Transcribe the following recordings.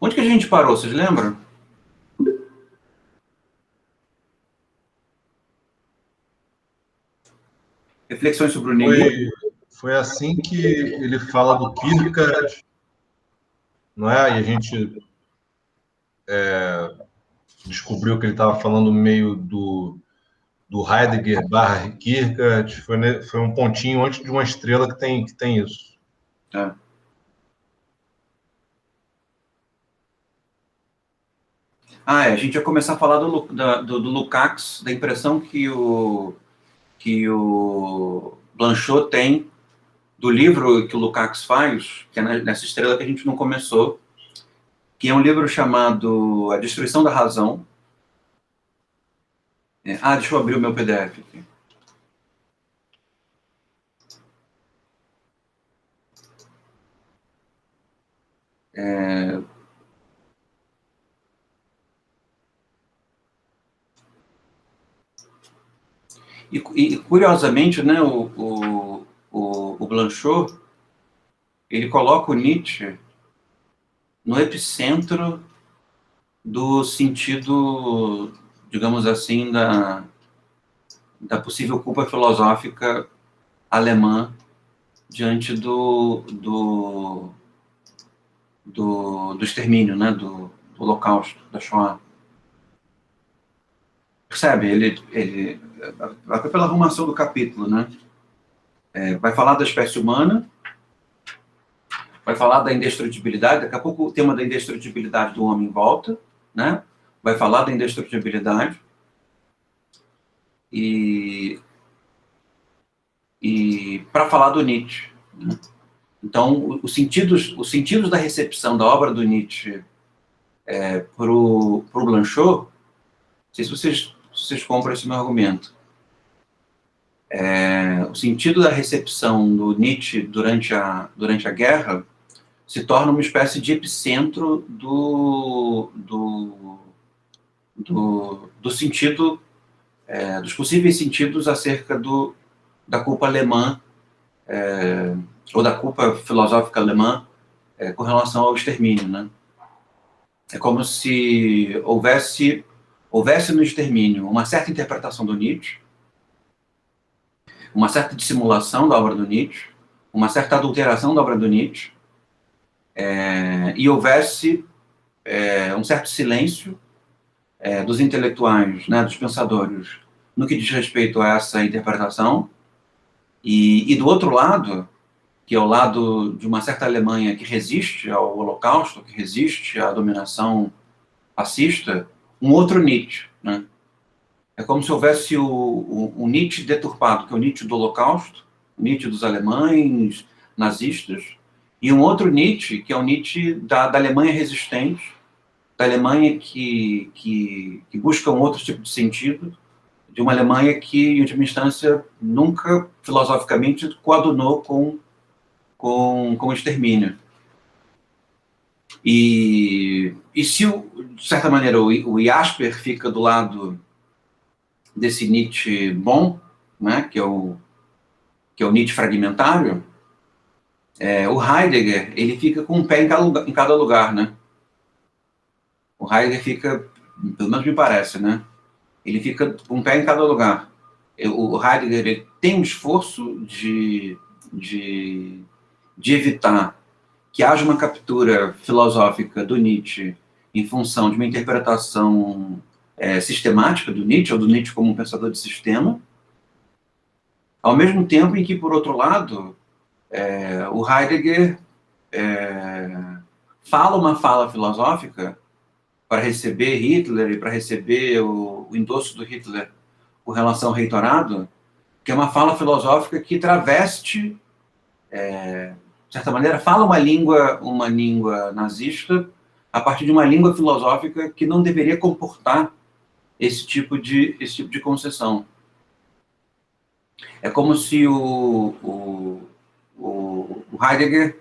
Onde que a gente parou, vocês lembram? Reflexões sobre o niilismo. Foi assim que ele fala do Kierkegaard, não é? E a gente descobriu que ele estava falando meio do Heidegger barra Kierkegaard. Foi um pontinho antes de uma estrela que tem isso. É. A gente ia começar a falar do Lukács, da impressão que o Blanchot tem do livro que o Lukács faz, que é nessa estrela que a gente não começou, que é um livro chamado A Destruição da Razão. Deixa eu abrir o meu PDF aqui. E curiosamente, né, o Blanchot, ele coloca o Nietzsche no epicentro do sentido, digamos assim, da possível culpa filosófica alemã diante do extermínio, né, do Holocausto, da Shoah. Percebe? Ele vai pela arrumação do capítulo, né? Vai falar da espécie humana, vai falar da indestrutibilidade, daqui a pouco o tema da indestrutibilidade do homem volta, né? Vai falar da indestrutibilidade e para falar do Nietzsche, né? Então, os sentidos da recepção da obra do Nietzsche para o Blanchot, não sei se vocês compram esse meu argumento. O sentido da recepção do Nietzsche durante a guerra se torna uma espécie de epicentro do sentido, dos possíveis sentidos acerca da culpa alemã, ou da culpa filosófica alemã, com relação ao extermínio, né? É como se houvesse no extermínio uma certa interpretação do Nietzsche, uma certa dissimulação da obra do Nietzsche, uma certa adulteração da obra do Nietzsche, e houvesse um certo silêncio dos intelectuais, né, dos pensadores, no que diz respeito a essa interpretação, e do outro lado, que é o lado de uma certa Alemanha que resiste ao Holocausto, que resiste à dominação fascista, um outro Nietzsche, né? É como se houvesse o Nietzsche deturpado, que é o Nietzsche do Holocausto, o Nietzsche dos alemães nazistas, e um outro Nietzsche, que é o Nietzsche da Alemanha resistente, da Alemanha que busca um outro tipo de sentido, de uma Alemanha que, em última instância, nunca, filosoficamente, coadunou com o extermínio. E se, de certa maneira, o Jasper fica do lado desse Nietzsche bom, né, que é o Nietzsche fragmentário, o Heidegger, ele fica com um pé em cada lugar, né? O Heidegger fica, pelo menos me parece, né? Ele fica com um pé em cada lugar. O Heidegger ele tem um esforço de evitar que haja uma captura filosófica do Nietzsche em função de uma interpretação sistemática do Nietzsche, ou do Nietzsche como um pensador de sistema, ao mesmo tempo em que, por outro lado, o Heidegger fala uma fala filosófica para receber Hitler e para receber o endosso do Hitler com relação ao reitorado, que é uma fala filosófica que traveste, de certa maneira, fala uma língua nazista a partir de uma língua filosófica que não deveria comportar esse tipo de concessão. É como se o Heidegger,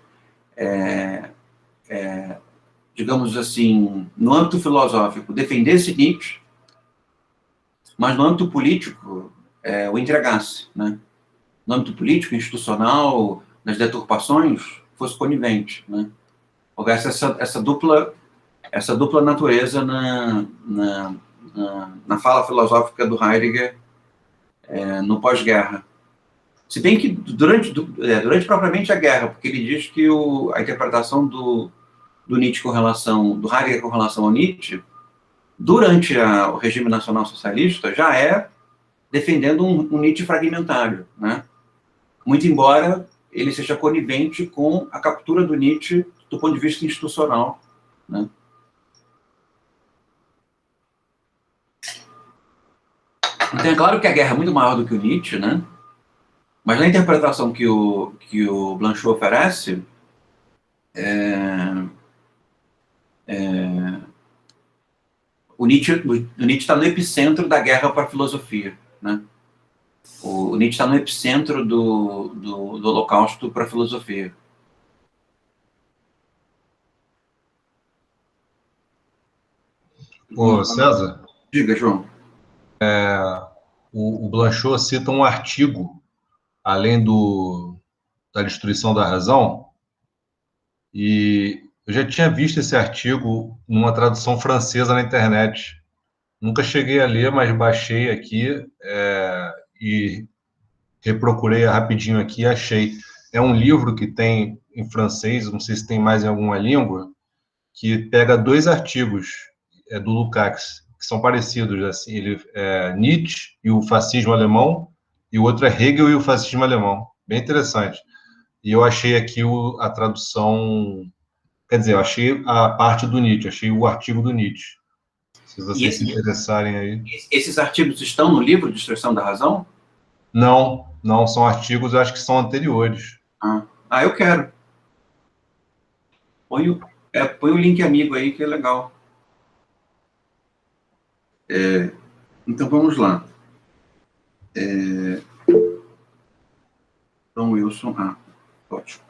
digamos assim, no âmbito filosófico, defendesse Nietzsche, mas no âmbito político o entregasse, né? No âmbito político, institucional, nas deturpações, fosse conivente, né? Houvesse essa dupla essa dupla natureza na fala filosófica do Heidegger no pós-guerra. Se bem que durante propriamente a guerra, porque ele diz que a interpretação do Nietzsche do Heidegger com relação ao Nietzsche, durante o regime nacional socialista, já é defendendo um Nietzsche fragmentário, né? Muito embora ele seja conivente com a captura do Nietzsche do ponto de vista institucional, né? Então é claro que a guerra é muito maior do que o Nietzsche, né? Mas na interpretação que o Blanchot oferece, o Nietzsche está no epicentro da guerra para a filosofia, né? O Nietzsche está no epicentro do Holocausto para a filosofia. Ô, César? Diga, João. O Blanchot cita um artigo, além da destruição da razão, e eu já tinha visto esse artigo numa tradução francesa na internet. Nunca cheguei a ler, mas baixei aqui e reprocurei rapidinho aqui e achei. É um livro que tem em francês, não sei se tem mais em alguma língua, que pega 2 artigos do Lukács, que são parecidos. Assim, Nietzsche e o fascismo alemão, e o outro é Hegel e o fascismo alemão. Bem interessante. E eu achei aqui a tradução... Quer dizer, eu achei a parte do Nietzsche, achei o artigo do Nietzsche. Se vocês se interessarem aí. Esses artigos estão no livro Destruição da Razão? Não são artigos, eu acho que são anteriores. Eu quero. Põe o link amigo aí, que é legal. Então, vamos lá. João Wilson. Ótimo.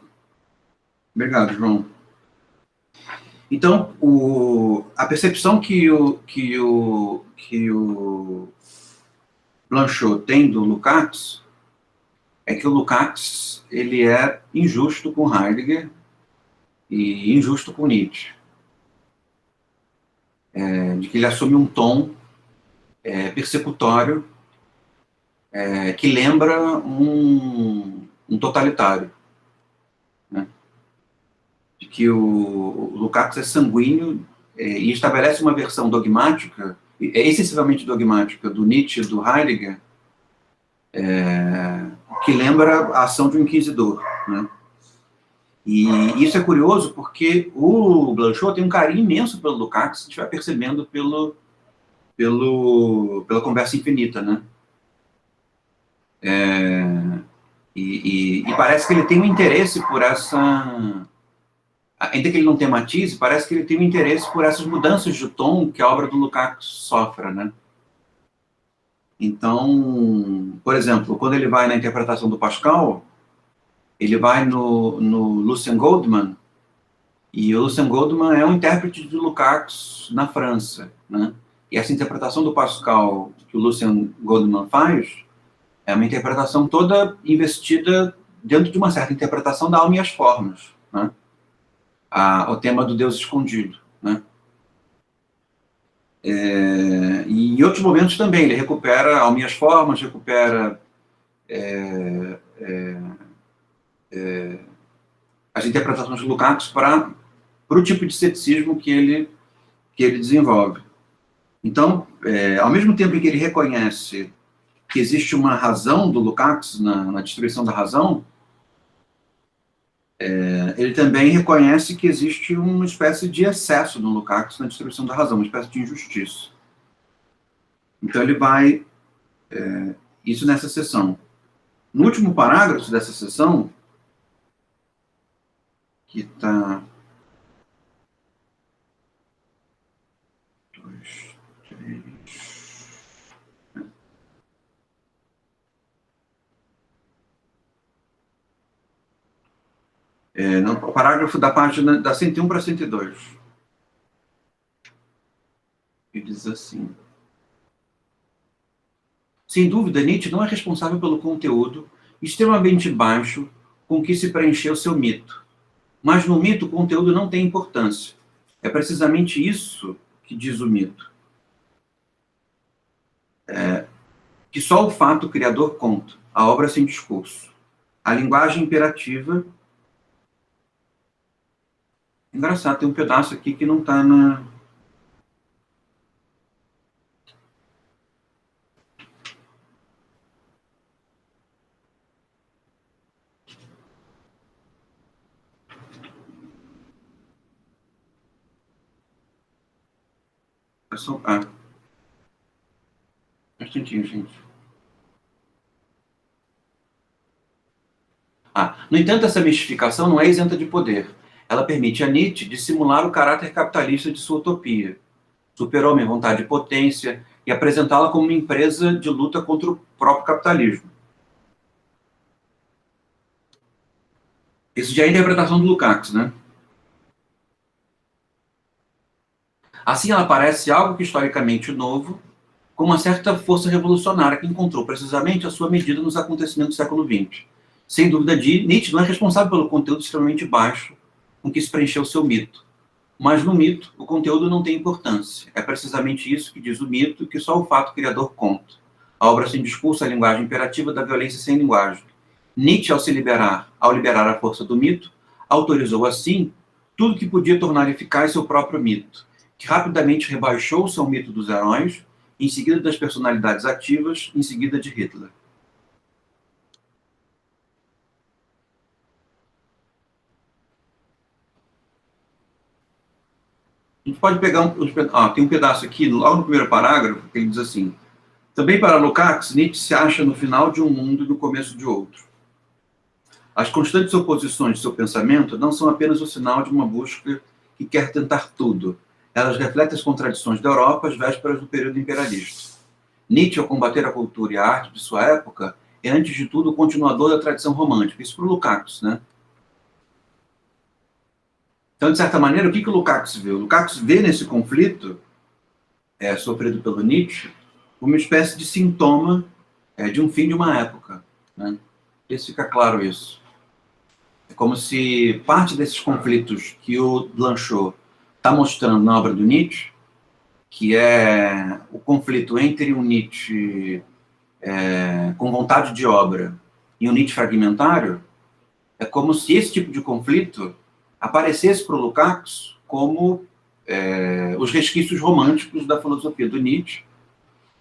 Obrigado, João. Então, a percepção que o Blanchot tem do Lukács é que o Lukács ele é injusto com Heidegger e injusto com Nietzsche. De que ele assume um tom persecutório que lembra um totalitário. Né? De que o Lukács é sanguíneo e estabelece uma versão dogmática, excessivamente dogmática, do Nietzsche e do Heidegger, que lembra a ação de um inquisidor. Né? E isso é curioso porque o Blanchot tem um carinho imenso pelo Lukács, se a gente vai percebendo pela conversa infinita, né? E parece que ele tem um interesse por essa... Ainda que ele não tematize, parece que ele tem um interesse por essas mudanças de tom que a obra do Lukács sofre, né? Então, por exemplo, quando ele vai na interpretação do Pascal, ele vai no Lucien Goldman, e o Lucien Goldman é um intérprete de Lukács na França, né? E essa interpretação do Pascal que o Lucien Goldman faz é uma interpretação toda investida dentro de uma certa interpretação da alma e as formas, né? O tema do Deus escondido, né? E em outros momentos também, ele recupera a alma e as formas, recupera as interpretações de Lukács para o tipo de ceticismo que ele desenvolve. Então, ao mesmo tempo em que ele reconhece que existe uma razão do Lukács na destruição da razão, ele também reconhece que existe uma espécie de excesso no Lukács na destruição da razão, uma espécie de injustiça. Então ele vai... isso nessa seção. No último parágrafo dessa seção, que está... 2, 3... no parágrafo da página da 101 para 102. E diz assim: sem dúvida, Nietzsche não é responsável pelo conteúdo extremamente baixo com que se preencheu seu mito. Mas no mito, o conteúdo não tem importância. É precisamente isso que diz o mito. Que só o fato criador conta, a obra sem discurso. A linguagem imperativa... Engraçado, tem um pedaço aqui que não está na... Um instantinho, gente. No entanto, essa mistificação não é isenta de poder. Ela permite a Nietzsche dissimular o caráter capitalista de sua utopia. Super-Homem, vontade e potência, e apresentá-la como uma empresa de luta contra o próprio capitalismo. Isso já é a interpretação do Lukács, né? Assim, ela parece algo que historicamente novo, com uma certa força revolucionária que encontrou precisamente a sua medida nos acontecimentos do século XX. Sem dúvida, Nietzsche não é responsável pelo conteúdo extremamente baixo com que se preencheu seu mito. Mas no mito, o conteúdo não tem importância. É precisamente isso que diz o mito, que só o fato criador conta. A obra sem discurso é a linguagem imperativa da violência sem linguagem. Nietzsche, ao liberar a força do mito, autorizou assim tudo que podia tornar eficaz seu próprio mito, que rapidamente rebaixou seu mito dos heróis, em seguida das personalidades ativas, em seguida de Hitler. A gente pode pegar tem um pedaço aqui, logo no primeiro parágrafo, que ele diz assim: também para Lukács, Nietzsche se acha no final de um mundo e no começo de outro. As constantes oposições de seu pensamento não são apenas o sinal de uma busca que quer tentar tudo. Elas refletem as contradições da Europa às vésperas do período imperialista. Nietzsche, ao combater a cultura e a arte de sua época, é, antes de tudo, o continuador da tradição romântica. Isso para o Lukács, né? Então, de certa maneira, o que o Lukács vê? O Lukács vê nesse conflito sofrido pelo Nietzsche uma espécie de sintoma de um fim de uma época. Né? Isso fica claro isso. É como se parte desses conflitos que o Blanchot está mostrando na obra do Nietzsche, que é o conflito entre um Nietzsche com vontade de obra e um Nietzsche fragmentário, é como se esse tipo de conflito aparecesse para o Lukács como os resquícios românticos da filosofia do Nietzsche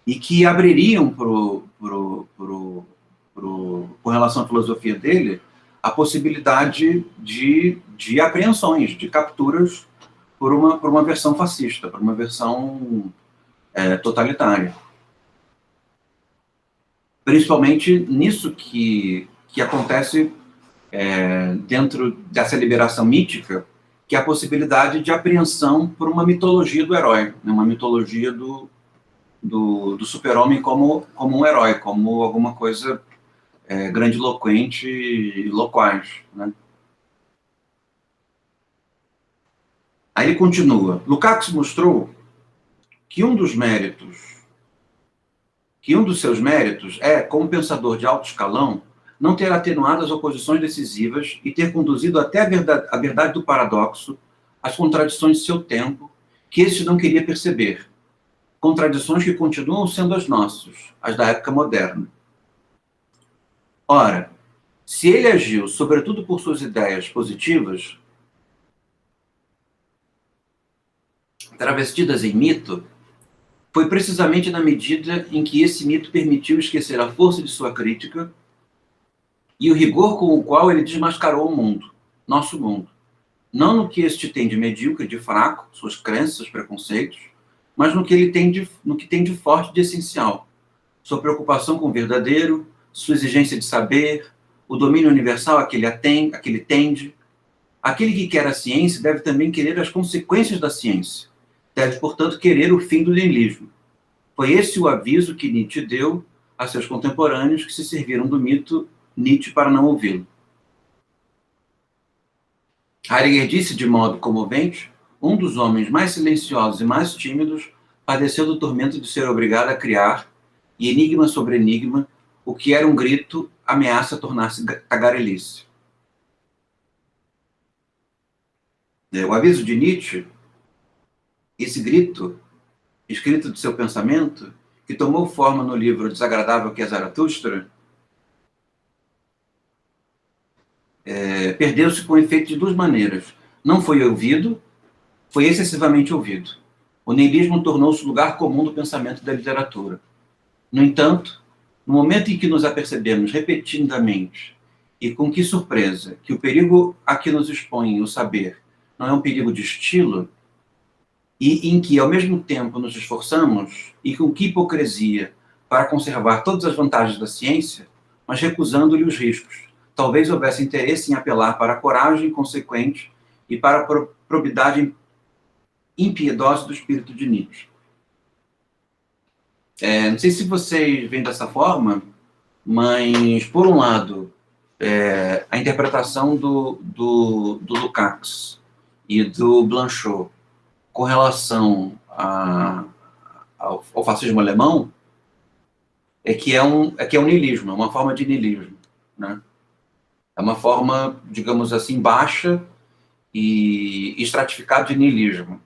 e que abririam com relação à filosofia dele a possibilidade de apreensões, de capturas por uma versão fascista, por uma versão totalitária. Principalmente nisso que acontece dentro dessa liberação mítica, que é a possibilidade de apreensão por uma mitologia do herói, né? Uma mitologia do super-homem como um herói, como alguma coisa grandiloquente e loquaz. Né? Aí ele continua. Lukács mostrou que um dos seus méritos é, como pensador de alto escalão, não ter atenuado as oposições decisivas e ter conduzido até a verdade do paradoxo, as contradições de seu tempo, que este não queria perceber. Contradições que continuam sendo as nossas, as da época moderna. Ora, se ele agiu, sobretudo por suas ideias positivas, travestidas em mito, foi precisamente na medida em que esse mito permitiu esquecer a força de sua crítica e o rigor com o qual ele desmascarou o mundo, nosso mundo. Não no que este tem de medíocre, de fraco, suas crenças, seus preconceitos, mas no que ele tem de forte, de essencial. Sua preocupação com o verdadeiro, sua exigência de saber, o domínio universal a que ele tende. Aquele que quer a ciência deve também querer as consequências da ciência. Deve, portanto, querer o fim do niilismo. Foi esse o aviso que Nietzsche deu a seus contemporâneos que se serviram do mito Nietzsche para não ouvi-lo. Heidegger disse de modo comovente: um dos homens mais silenciosos e mais tímidos padeceu do tormento de ser obrigado a criar, e enigma sobre enigma, o que era um grito, ameaça tornar-se tagarelice. O aviso de Nietzsche esse grito, escrito de seu pensamento, que tomou forma no livro Desagradável que é Zaratustra, perdeu-se com efeito de duas maneiras. Não foi ouvido, foi excessivamente ouvido. O niilismo tornou-se o lugar comum do pensamento e da literatura. No entanto, no momento em que nos apercebemos repetidamente, e com que surpresa, que o perigo a que nos expõe o saber não é um perigo de estilo, e em que, ao mesmo tempo, nos esforçamos, e com que hipocrisia, para conservar todas as vantagens da ciência, mas recusando-lhe os riscos. Talvez houvesse interesse em apelar para a coragem consequente e para a probidade impiedosa do espírito de Nietzsche. Não sei se vocês veem dessa forma, mas, por um lado, a interpretação do Lukács e do Blanchot com relação ao fascismo alemão é que é um niilismo, é uma forma de niilismo, né? É uma forma, digamos assim, baixa e estratificada de niilismo.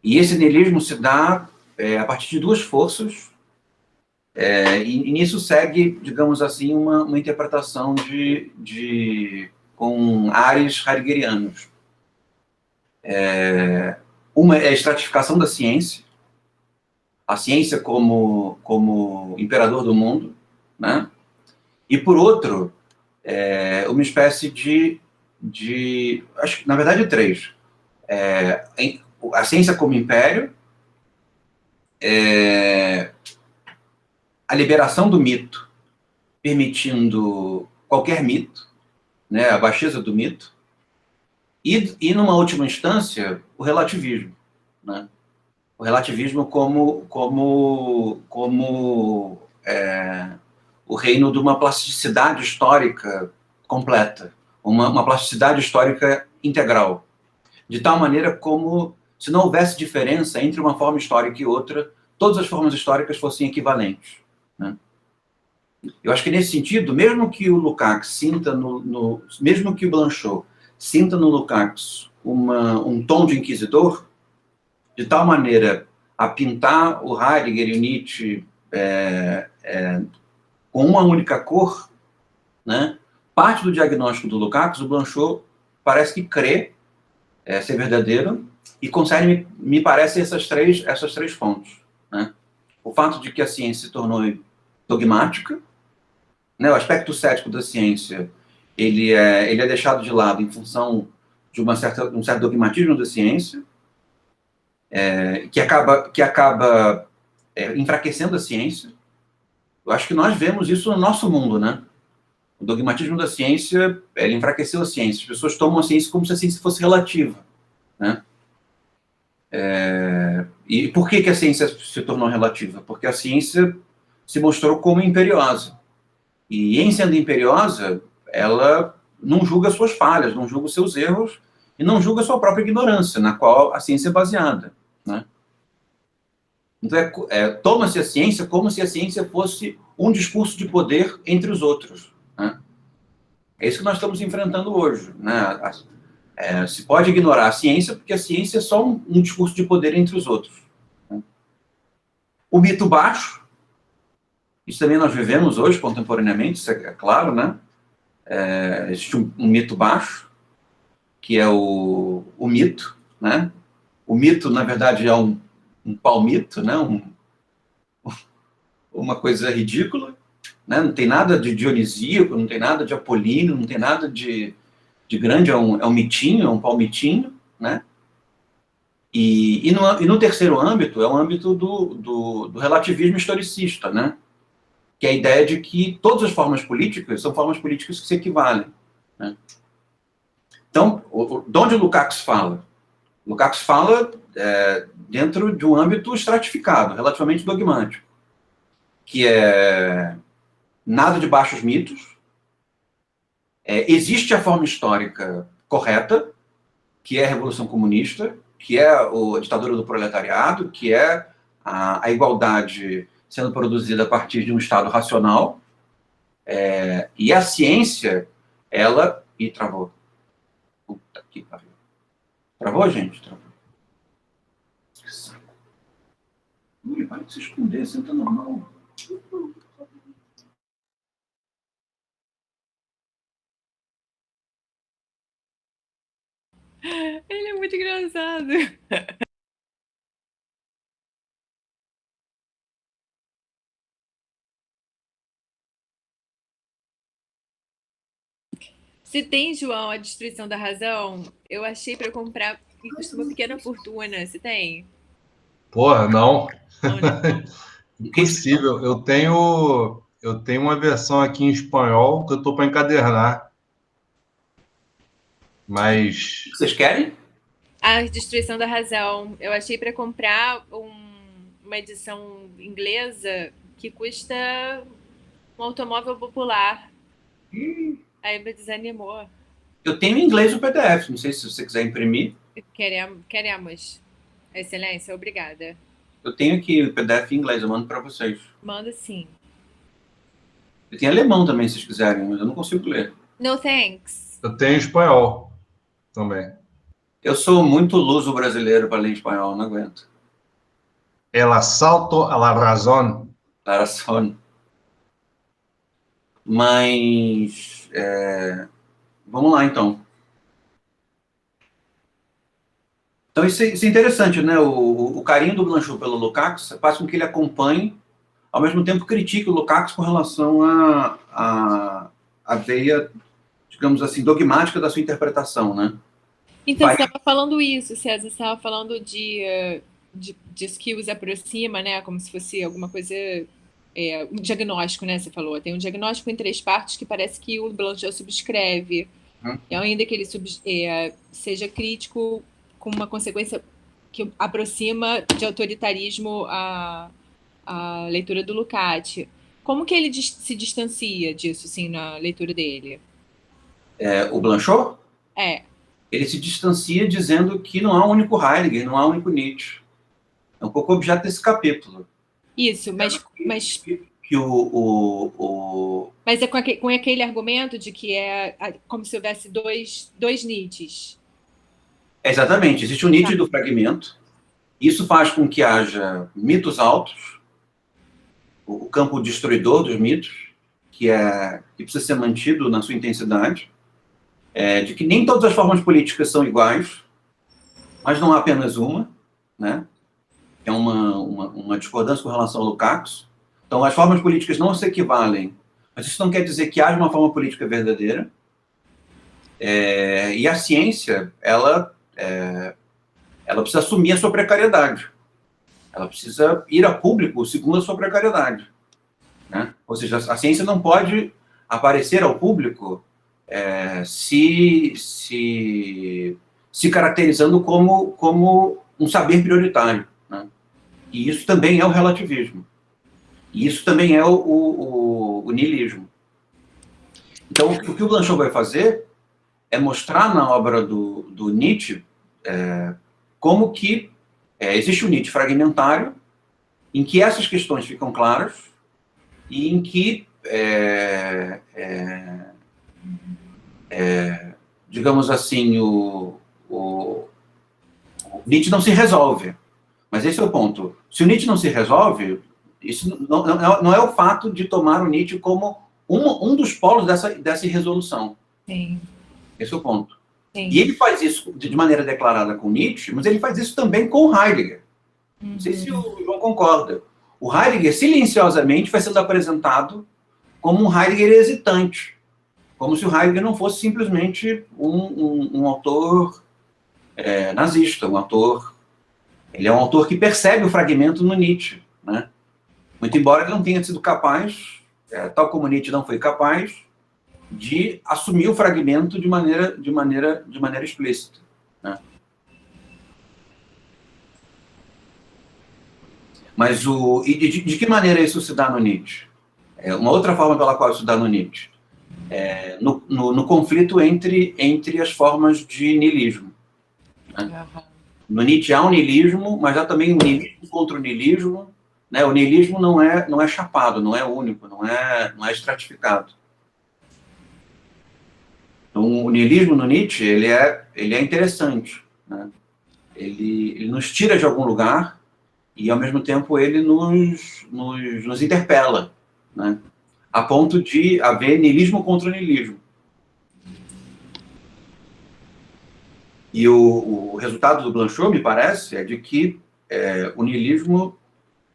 E esse niilismo se dá a partir de duas forças, e nisso segue, digamos assim, uma interpretação com ares heideggerianos. Uma é a estratificação da ciência, a ciência como imperador do mundo, né? E, por outro, uma espécie acho que, na verdade, três. A ciência como império, a liberação do mito, permitindo qualquer mito, né, a baixeza do mito, e numa última instância, o relativismo, né? O relativismo como o reino de uma plasticidade histórica completa, uma plasticidade histórica integral, de tal maneira como, se não houvesse diferença entre uma forma histórica e outra, todas as formas históricas fossem equivalentes, né? Eu acho que, nesse sentido, mesmo que o Lukács sinta mesmo que o Blanchot sinta no Lukács um tom de inquisidor, de tal maneira a pintar o Heidegger e o Nietzsche com uma única cor, né? Parte do diagnóstico do Lukács, o Blanchot parece que crê ser verdadeiro e consegue, me parece, essas três fontes, né? O fato de que a ciência se tornou dogmática, né? O aspecto cético da ciência, ele é deixado de lado em função de um certo dogmatismo da ciência, que acaba enfraquecendo a ciência. Eu acho que nós vemos isso no nosso mundo, né? O dogmatismo da ciência, ele enfraqueceu a ciência. As pessoas tomam a ciência como se a ciência fosse relativa, né? E por que a ciência se tornou relativa? Porque a ciência se mostrou como imperiosa. E, em sendo imperiosa, ela não julga suas falhas, não julga os seus erros e não julga a sua própria ignorância, na qual a ciência é baseada, né? Então, toma-se a ciência como se a ciência fosse um discurso de poder entre os outros, né? É isso que nós estamos enfrentando hoje, né? Se pode ignorar a ciência, porque a ciência é só um discurso de poder entre os outros, né? O mito baixo, isso também nós vivemos hoje, contemporaneamente, isso é claro, né? Existe um mito baixo, que é o mito, né? O mito, na verdade, é um palmito, né? Uma coisa ridícula, né? Não tem nada de dionisíaco, não tem nada de apolíneo, não tem nada de grande, é um mitinho, é um palmitinho, né? E no terceiro âmbito, é o âmbito do relativismo historicista, né? Que é a ideia de que todas as formas políticas são formas políticas que se equivalem, né? Então, de onde o Lukács fala? O Lukács fala dentro de um âmbito estratificado, relativamente dogmático, que é nada de baixos mitos, existe a forma histórica correta, que é a Revolução Comunista, que é a ditadura do proletariado, que é a igualdade sendo produzida a partir de um Estado racional, e a ciência, ela... Ih, travou. Puta que pariu. Travou, gente? Travou. que se esconder, senta normal. Ele é muito engraçado. Se tem, João, a Destruição da Razão, eu achei pra comprar e custa uma pequena fortuna. Se tem? Porra, não. Não, né? Impossível. Eu tenho uma versão aqui em espanhol que eu tô para encadernar. Mas, Vocês querem? A Destruição da Razão. Eu achei pra comprar uma edição inglesa que custa um automóvel popular. Aí me desanimou. Eu tenho em inglês o PDF, não sei se você quiser imprimir. Queremos. Excelência, obrigada. Eu tenho aqui o PDF em inglês, eu mando para vocês. Manda sim. Eu tenho alemão também, se vocês quiserem, mas eu não consigo ler. No thanks. eu tenho espanhol também. Eu sou muito luso brasileiro para ler em espanhol, não aguento. El asalto a la razón. Era só. Mas vamos lá, então. Então isso é interessante, né? O carinho do Blanchot pelo Lukács faz com que ele acompanhe, ao mesmo tempo critique o Lukács com relação à veia, digamos assim, dogmática da sua interpretação, né? Então, você estava falando isso, César, você estava falando disso que os aproxima, né? Como se fosse alguma coisa. Um diagnóstico, né? Você falou. Tem um diagnóstico em 3 partes que parece que o Blanchot subscreve. E ainda que ele seja crítico, com uma consequência que aproxima de autoritarismo a leitura do Lukács. Como que ele se distancia disso, assim, na leitura dele? O Blanchot? Ele se distancia dizendo que não há um único Heidegger, não há um único Nietzsche. É um pouco o objeto desse capítulo. Isso, mas que Mas é com aquele argumento de que é como se houvesse dois Nietzsches. Exatamente. Existe o Nietzsche do fragmento. Isso faz com que haja mitos altos, o campo destruidor dos mitos, que precisa ser mantido na sua intensidade, de que nem todas as formas políticas são iguais, mas não há apenas uma, né? É uma discordância com relação ao Lukács. Então, as formas políticas não se equivalem, mas isso não quer dizer que haja uma forma política verdadeira. E a ciência, ela precisa assumir a sua precariedade. Ela precisa ir a público segundo a sua precariedade. Né? Ou seja, a ciência não pode aparecer ao público se caracterizando como um saber prioritário. Né? E isso também é o relativismo. E isso também é o niilismo. Então, o que o Blanchot vai fazer é mostrar na obra do Nietzsche como que existe um Nietzsche fragmentário, em que essas questões ficam claras e em que, digamos assim, o Nietzsche não se resolve. Mas esse é o ponto. Se o Nietzsche não se resolve, isso não é o fato de tomar o Nietzsche como um dos polos dessa irresolução. Sim. Esse é o ponto. Sim. E ele faz isso de maneira declarada com Nietzsche, mas ele faz isso também com Heidegger. Não sei se o João concorda. O Heidegger, silenciosamente, vai sendo apresentado como um Heidegger hesitante. Como se o Heidegger não fosse simplesmente um autor nazista, um autor... Ele é um autor que percebe o fragmento no Nietzsche. Né? Muito embora ele não tenha sido capaz, tal como Nietzsche não foi capaz, de assumir o fragmento de maneira explícita. Né? Mas de que maneira isso se dá no Nietzsche? Uma outra forma pela qual isso se dá no Nietzsche no conflito entre as formas de niilismo. Né? No Nietzsche há um niilismo, mas há também um niilismo contra o niilismo. Né? O niilismo não é chapado, não é único, não é estratificado. Então, o niilismo no Nietzsche ele é interessante. Né? Ele nos tira de algum lugar e, ao mesmo tempo, ele nos interpela, né? A ponto de haver niilismo contra niilismo. E o resultado do Blanchot, me parece, é de que o niilismo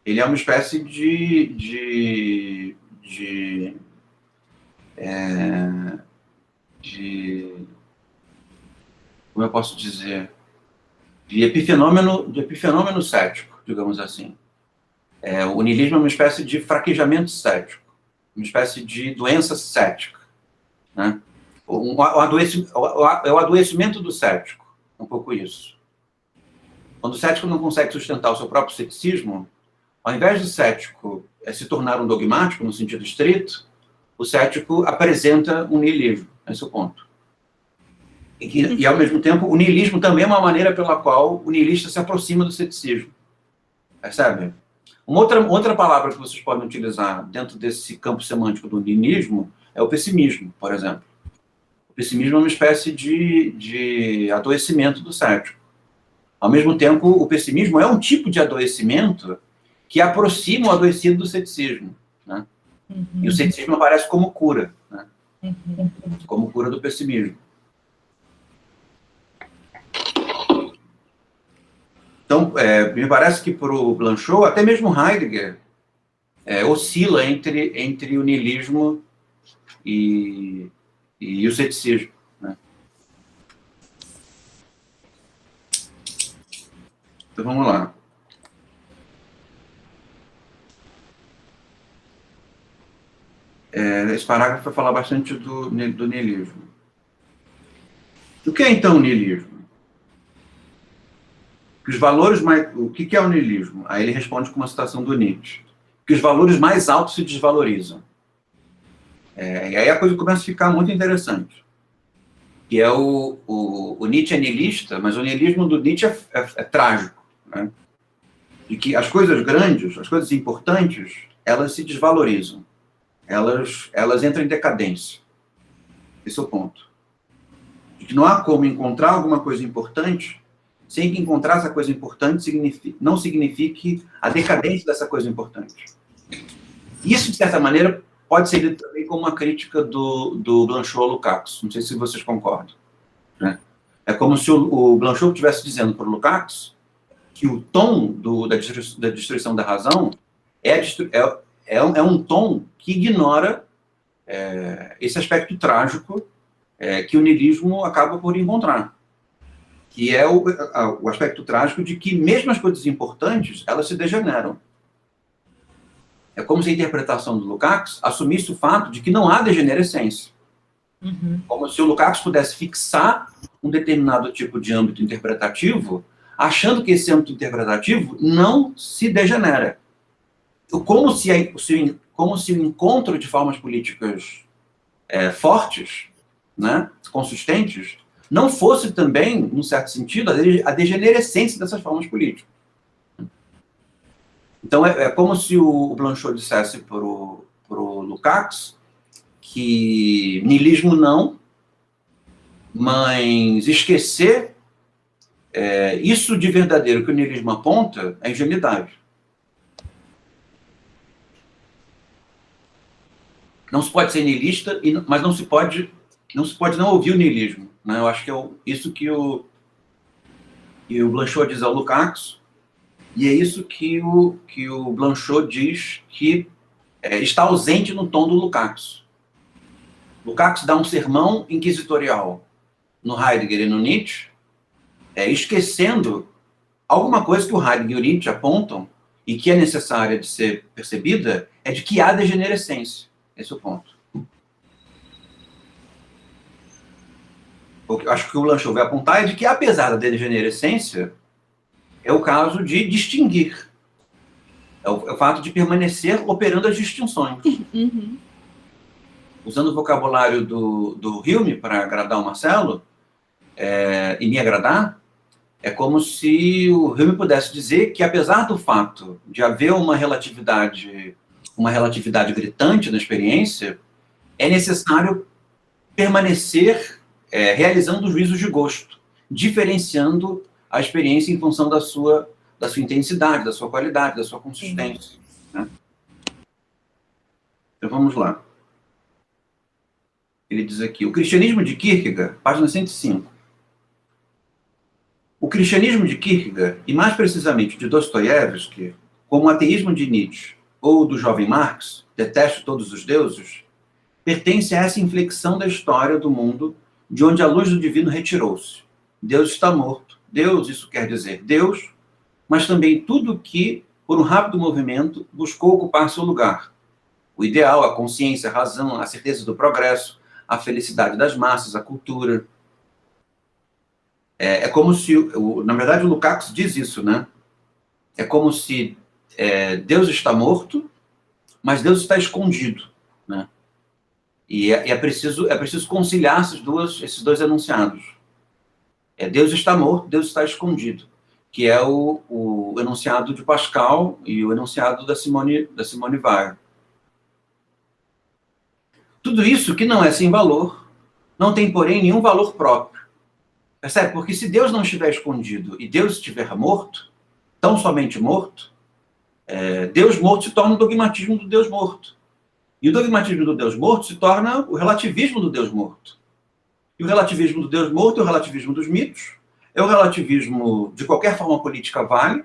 ele é uma espécie de como eu posso dizer, de epifenômeno cético, digamos assim. O niilismo é uma espécie de fraquejamento cético, uma espécie de doença cética, né? É o adoecimento do cético, um pouco isso. Quando o cético não consegue sustentar o seu próprio ceticismo, ao invés do cético se tornar um dogmático, no sentido estrito, o cético apresenta um niilismo, esse é o ponto. E, ao mesmo tempo, o niilismo também é uma maneira pela qual o niilista se aproxima do ceticismo. Percebe? Uma outra palavra que vocês podem utilizar dentro desse campo semântico do niilismo é o pessimismo, por exemplo. O pessimismo é uma espécie de adoecimento do cético. Ao mesmo tempo, o pessimismo é um tipo de adoecimento que aproxima o adoecido do ceticismo, né? E o ceticismo aparece como cura, né? Como cura do pessimismo. Então, me parece que para o Blanchot, até mesmo Heidegger oscila entre o niilismo e o ceticismo, né? Então, vamos lá. Esse parágrafo vai falar bastante do niilismo. O que é, então, o niilismo? O que é o niilismo? Aí ele responde com uma citação do Nietzsche. Que os valores mais altos se desvalorizam. E aí a coisa começa a ficar muito interessante. Que é o Nietzsche é niilista, mas o niilismo do Nietzsche é trágico, né? E que as coisas grandes, as coisas importantes, elas se desvalorizam. Elas entram em decadência. Esse é o ponto. De que não há como encontrar alguma coisa importante sem que encontrar essa coisa importante não signifique a decadência dessa coisa importante. Isso, de certa maneira, pode ser lido também como uma crítica do Blanchot ao Lukács. Não sei se vocês concordam, né? É como se o Blanchot estivesse dizendo para o Lukács que o tom da destruição da razão é um tom que ignora esse aspecto trágico que o niilismo acaba por encontrar, que é o aspecto trágico de que mesmo as coisas importantes, elas se degeneram. É como se a interpretação do Lukács assumisse o fato de que não há degenerescência. Como se o Lukács pudesse fixar um determinado tipo de âmbito interpretativo, achando que esse âmbito interpretativo não se degenera. Como se o encontro de formas políticas fortes, né, consistentes, não fosse também, num certo sentido, a degenerescência dessas formas políticas. Então, é como se o Blanchot dissesse para o Lukács que niilismo não, mas esquecer isso de verdadeiro que o niilismo aponta é ingenuidade. Não se pode ser niilista, mas não se pode não ouvir o niilismo, né? Eu acho que é isso que o Blanchot diz ao Lukács, e é isso que o Blanchot diz que está ausente no tom do Lukács. Lukács dá um sermão inquisitorial no Heidegger e no Nietzsche, esquecendo alguma coisa que o Heidegger e o Nietzsche apontam e que é necessária de ser percebida, é de que há degenerescência. Esse é o ponto. Acho que o Blanchot vai apontar é de que, apesar da degenerescência, é o caso de distinguir. É o fato de permanecer operando as distinções. Usando o vocabulário do Hume para agradar o Marcelo, e me agradar, é como se o Hume pudesse dizer que, apesar do fato de haver uma relatividade gritante na experiência, é necessário permanecer realizando os juízos de gosto, diferenciando a experiência em função da sua da sua intensidade, da sua qualidade, da sua consistência. Né? Então, vamos lá. Ele diz aqui, o cristianismo de Kierkegaard, página 105. O cristianismo de Kierkegaard, e mais precisamente de Dostoiévski, como o ateísmo de Nietzsche ou do jovem Marx, detesto todos os deuses, pertence a essa inflexão da história do mundo de onde a luz do divino retirou-se. Deus está morto. Deus, isso quer dizer Deus, mas também tudo que, por um rápido movimento, buscou ocupar seu lugar. O ideal, a consciência, a razão, a certeza do progresso, a felicidade das massas, a cultura. É como se, na verdade, o Lukács diz isso, né? É como se Deus está morto, mas Deus está escondido, né? E é preciso conciliar esses dois enunciados. Deus está morto, Deus está escondido, que é o enunciado de Pascal e o enunciado da Simone Weil. Tudo isso que não é sem valor, não tem, porém, nenhum valor próprio. Percebe? Porque se Deus não estiver escondido e Deus estiver morto, tão somente morto, Deus morto se torna o dogmatismo do Deus morto. E o dogmatismo do Deus morto se torna o relativismo do Deus morto. E o relativismo do Deus morto é o relativismo dos mitos, é o relativismo de qualquer forma política vale,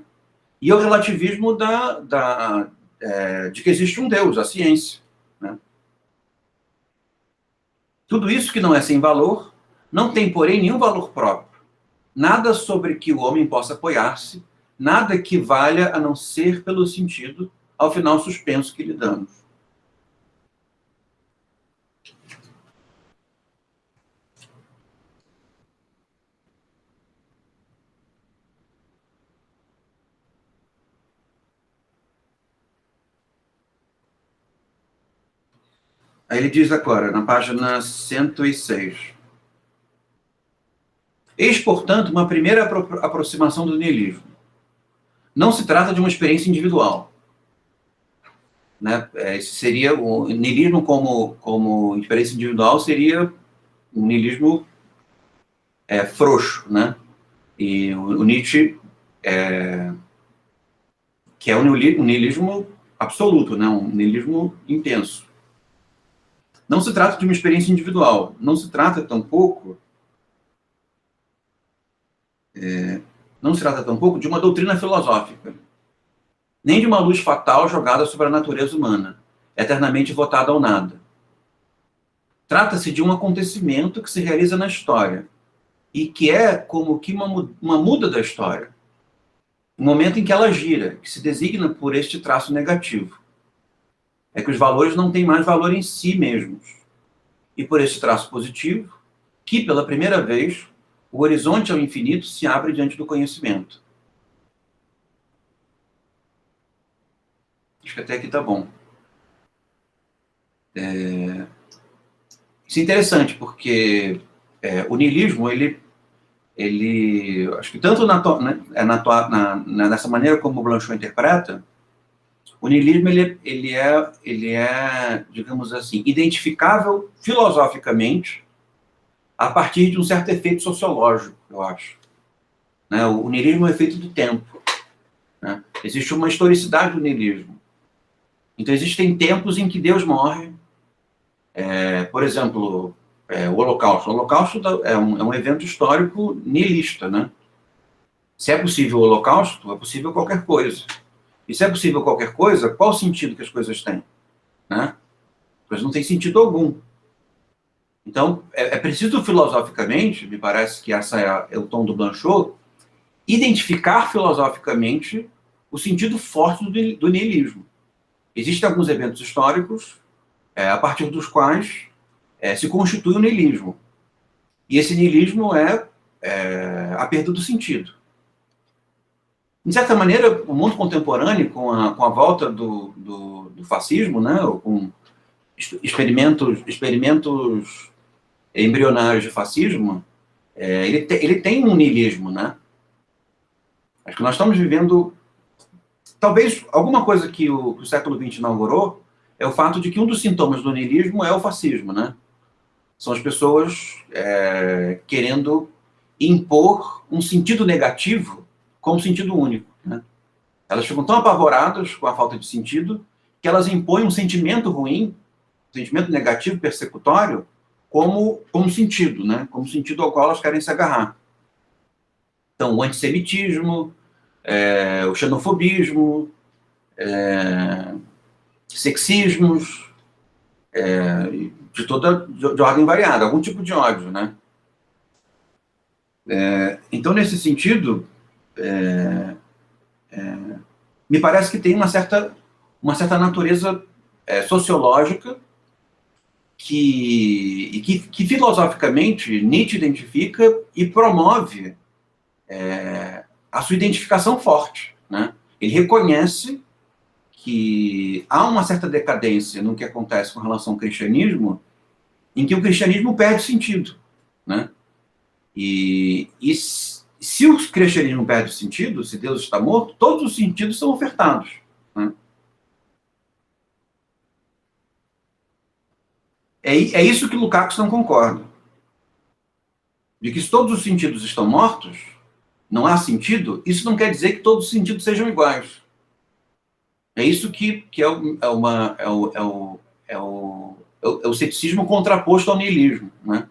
e é o relativismo de que existe um Deus, a ciência. Né? Tudo isso que não é sem valor, não tem, porém, nenhum valor próprio. Nada sobre que o homem possa apoiar-se, nada que valha a não ser pelo sentido, ao final suspenso que lhe damos. Aí ele diz agora, na página 106. Eis, portanto, uma primeira aproximação do niilismo. Não se trata de uma experiência individual. Né? Esse seria o niilismo como experiência individual, seria um niilismo frouxo, né? E o Nietzsche, que é um niilismo absoluto, né? Um niilismo intenso. Não se trata de uma experiência individual, não se trata tampouco de uma doutrina filosófica, nem de uma luz fatal jogada sobre a natureza humana, eternamente votada ao nada. Trata-se de um acontecimento que se realiza na história, e que é como que uma muda da história, um momento em que ela gira, que se designa por este traço negativo. É que os valores não têm mais valor em si mesmos. E por esse traço positivo, que, pela primeira vez, o horizonte ao infinito se abre diante do conhecimento. Acho que até aqui está bom. Isso é interessante, porque o niilismo, ele acho que tanto nessa maneira como o Blanchot interpreta, o niilismo ele é, digamos assim, identificável filosoficamente a partir de um certo efeito sociológico, eu acho. Né? O niilismo é o efeito do tempo. Né? Existe uma historicidade do niilismo. Então, existem tempos em que Deus morre. Por exemplo, o Holocausto. O Holocausto é um evento histórico niilista. Né? Se é possível o Holocausto, é possível qualquer coisa. E se é possível qualquer coisa, qual o sentido que as coisas têm? Né? As coisas não têm sentido algum. Então, é preciso filosoficamente, me parece que essa é o tom do Blanchot, identificar filosoficamente o sentido forte do niilismo. Existem alguns eventos históricos a partir dos quais se constitui o niilismo. E esse niilismo é a perda do sentido. De certa maneira, o mundo contemporâneo, com a volta do fascismo, né, com experimentos embrionários de fascismo, ele tem um niilismo, né? Acho que nós estamos vivendo, talvez, alguma coisa que o século XX inaugurou, é o fato de que um dos sintomas do niilismo é o fascismo, né? São as pessoas querendo impor um sentido negativo como sentido único, né? Elas ficam tão apavoradas com a falta de sentido que elas impõem um sentimento ruim, um sentimento negativo, persecutório, como sentido, né? Como sentido ao qual elas querem se agarrar. Então, o antissemitismo, o xenofobismo, sexismos, de ordem variada, algum tipo de ódio, né? Então, nesse sentido, me parece que tem uma certa natureza sociológica que filosoficamente Nietzsche identifica e promove a sua identificação forte, né? Ele reconhece que há uma certa decadência no que acontece com relação ao cristianismo, em que o cristianismo perde sentido, né? E se o cristianismo perde sentido, se Deus está morto, todos os sentidos são ofertados, né? É isso que Lukács não concorda. De que se todos os sentidos estão mortos, não há sentido, isso não quer dizer que todos os sentidos sejam iguais. É isso que é o ceticismo contraposto ao niilismo, né?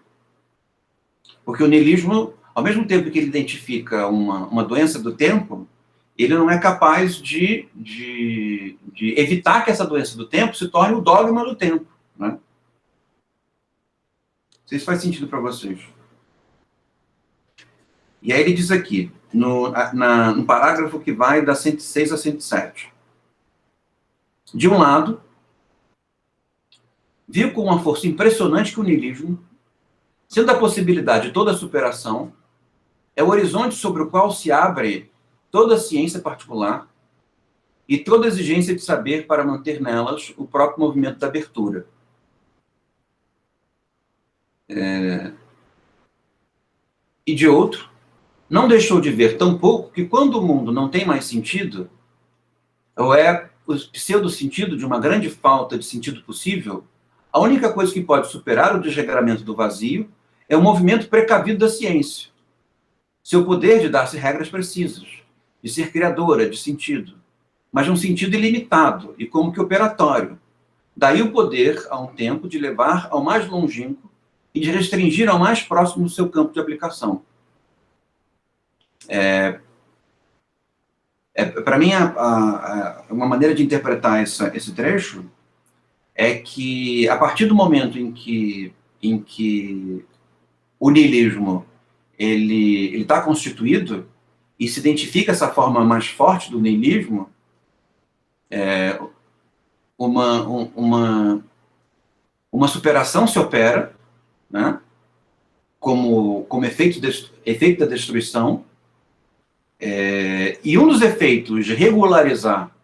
Porque o niilismo, ao mesmo tempo que ele identifica uma doença do tempo, ele não é capaz de evitar que essa doença do tempo se torne o dogma do tempo, né? Não sei se faz sentido para vocês. E aí ele diz aqui, no parágrafo que vai da 106 a 107. De um lado, viu com uma força impressionante que o niilismo, sendo a possibilidade de toda a superação, é o horizonte sobre o qual se abre toda a ciência particular e toda a exigência de saber para manter nelas o próprio movimento da abertura. E de outro, não deixou de ver tão pouco que quando o mundo não tem mais sentido, ou é o pseudo-sentido de uma grande falta de sentido possível, a única coisa que pode superar o desregramento do vazio é o movimento precavido da ciência, seu poder de dar-se regras precisas, de ser criadora de sentido, mas de um sentido ilimitado e como que operatório. Daí o poder, a um tempo, de levar ao mais longínquo e de restringir ao mais próximo o seu campo de aplicação. Para mim, uma maneira de interpretar esse trecho é que, a partir do momento em que o niilismo ele está constituído e se identifica essa forma mais forte do niilismo, uma superação se opera, né, como efeito da destruição, e um dos efeitos de regularizar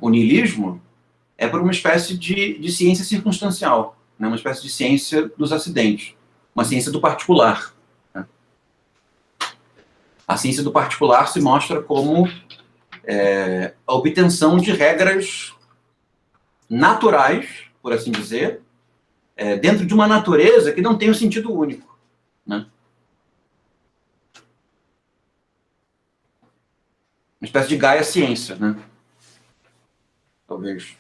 o niilismo é por uma espécie de ciência circunstancial, né, uma espécie de ciência dos acidentes, uma ciência do particular, né? A ciência do particular se mostra como a obtenção de regras naturais, por assim dizer, dentro de uma natureza que não tem um sentido único, né? Uma espécie de Gaia-ciência, né? Talvez.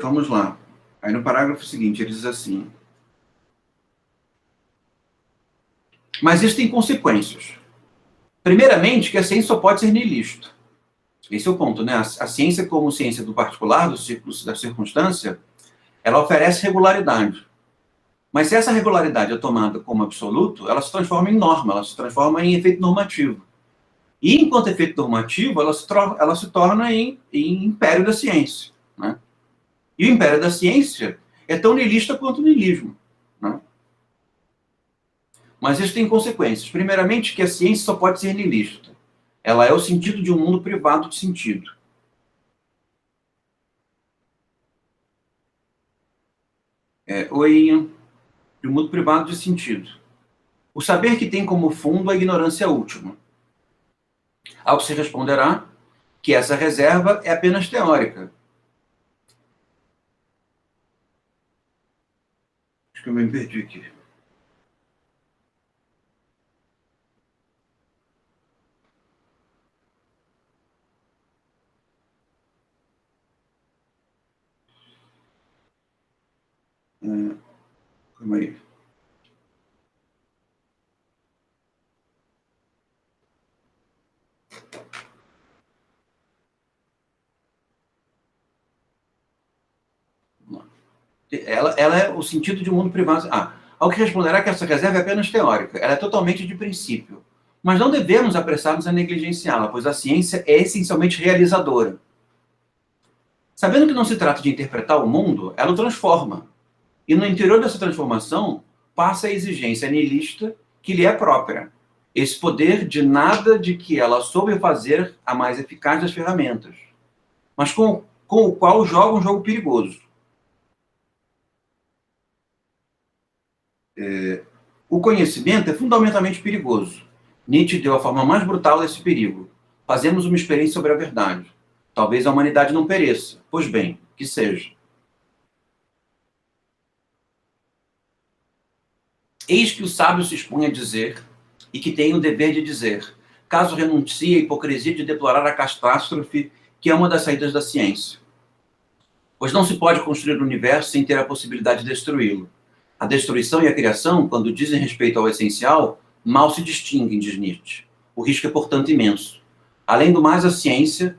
Vamos lá. Aí no parágrafo seguinte, ele diz assim: mas isso tem consequências. Primeiramente, que a ciência só pode ser niilista. Esse é o ponto, né? A ciência, como ciência do particular, do círculo da circunstância, ela oferece regularidade. Mas se essa regularidade é tomada como absoluto, ela se transforma em norma, ela se transforma em efeito normativo. E, enquanto efeito normativo, ela se torna em império da ciência, né? E o império da ciência é tão niilista quanto o niilismo, né? Mas isso tem consequências. Primeiramente, que a ciência só pode ser niilista. Ela é o sentido de um mundo privado de sentido. De um mundo privado de sentido. O saber que tem como fundo a ignorância última. Ao que se responderá que essa reserva é apenas teórica, Acho que eu me perdi aqui. Calma aí. Ela é o sentido de um mundo privado. Ao que responderá que essa reserva é apenas teórica, ela é totalmente de princípio. Mas não devemos apressar-nos a negligenciá-la, pois a ciência é essencialmente realizadora. Sabendo que não se trata de interpretar o mundo, ela o transforma. E no interior dessa transformação, passa a exigência nihilista que lhe é própria. Esse poder de nada de que ela soube fazer a mais eficaz das ferramentas, mas com o qual joga um jogo perigoso. O conhecimento é fundamentalmente perigoso. Nietzsche deu a forma mais brutal desse perigo. Fazemos uma experiência sobre a verdade. Talvez a humanidade não pereça. Pois bem, que seja. Eis que o sábio se expõe a dizer, e que tem o dever de dizer, caso renuncie à hipocrisia de deplorar a catástrofe, que é uma das saídas da ciência. Pois não se pode construir o universo sem ter a possibilidade de destruí-lo. A destruição e a criação, quando dizem respeito ao essencial, mal se distinguem, diz Nietzsche. O risco é, portanto, imenso. Além do mais, a ciência,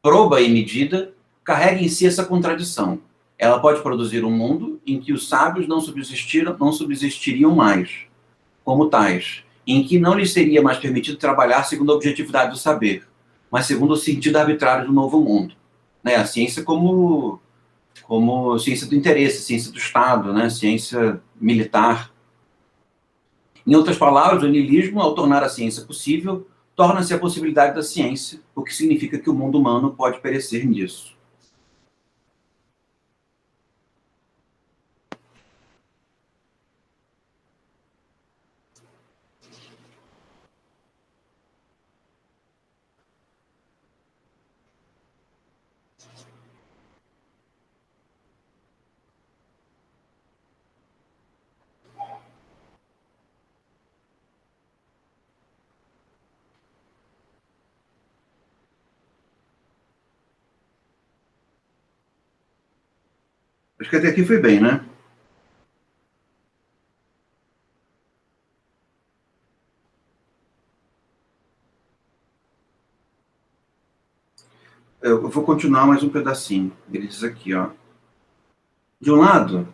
proba e medida, carrega em si essa contradição. Ela pode produzir um mundo em que os sábios não subsistiriam mais, como tais, em que não lhes seria mais permitido trabalhar segundo a objetividade do saber, mas segundo o sentido arbitrário do novo mundo. A ciência como ciência do interesse, ciência do Estado, ciência militar. Em outras palavras, o niilismo, ao tornar a ciência possível, torna-se a possibilidade da ciência, o que significa que o mundo humano pode perecer nisso. Acho que até aqui foi bem, né? Eu vou continuar mais um pedacinho. Ele diz aqui, ó. De um lado,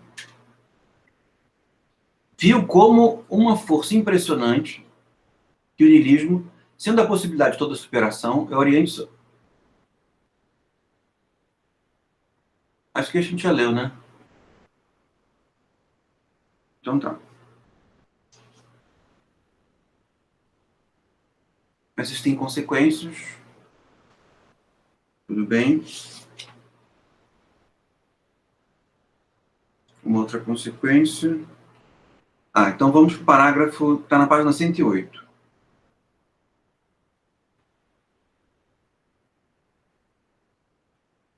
viu como uma força impressionante que o niilismo, sendo a possibilidade de toda superação, é oriente... Acho que a gente já leu, né? Então tá. Existem consequências. Tudo bem. Uma outra consequência. Então vamos para o parágrafo, está na página 108.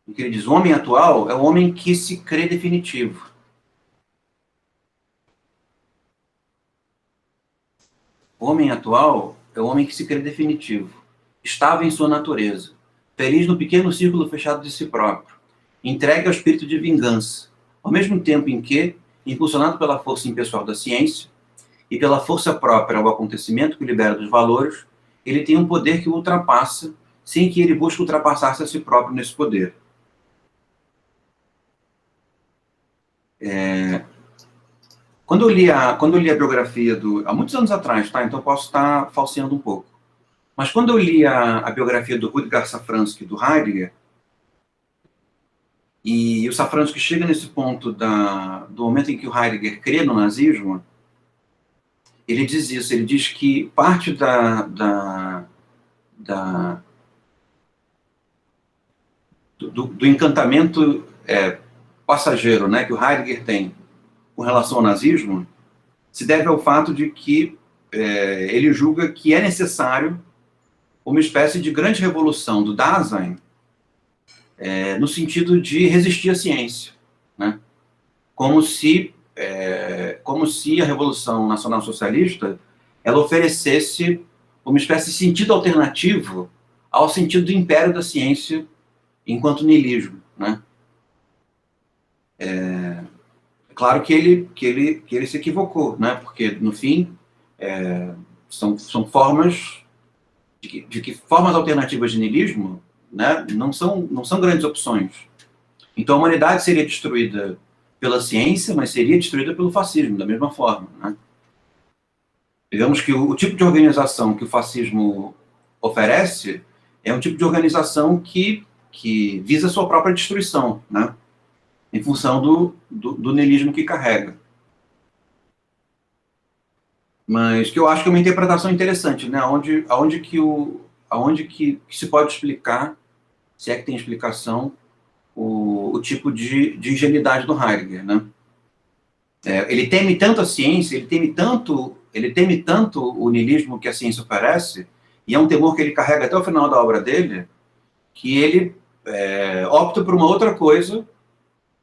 Em que ele diz, o homem atual é o homem que se crê definitivo. O homem atual é o homem que se crê definitivo. Estável em sua natureza. Feliz no pequeno círculo fechado de si próprio. Entregue ao espírito de vingança. Ao mesmo tempo em que, impulsionado pela força impessoal da ciência e pela força própria ao acontecimento que o libera dos valores, ele tem um poder que o ultrapassa, sem que ele busque ultrapassar-se a si próprio nesse poder. Quando eu li a biografia há muitos anos atrás, tá? Então eu posso estar falseando um pouco. Mas quando eu li a biografia do Rudger Safransky, do Heidegger, e o Safransky chega nesse ponto do momento em que o Heidegger crê no nazismo, ele diz isso, ele diz que parte do encantamento passageiro, né, que o Heidegger tem com relação ao nazismo, se deve ao fato de que ele julga que é necessário uma espécie de grande revolução do Dasein, no sentido de resistir à ciência, né? Como se como se a Revolução Nacional Socialista ela oferecesse uma espécie de sentido alternativo ao sentido do império da ciência enquanto niilismo, né? Claro que ele se equivocou, né? Porque, no fim, são formas de que formas alternativas de niilismo, né, não são grandes opções. Então, a humanidade seria destruída pela ciência, mas seria destruída pelo fascismo, da mesma forma, né? Digamos que o tipo de organização que o fascismo oferece é um tipo de organização que visa a sua própria destruição, né? Em função do niilismo que carrega. Mas que eu acho que é uma interpretação interessante, né? Aonde que se pode explicar, se é que tem explicação, o tipo de ingenuidade do Heidegger, né? Ele teme tanto a ciência, ele teme tanto o niilismo que a ciência oferece, e é um temor que ele carrega até o final da obra dele, que ele opta por uma outra coisa,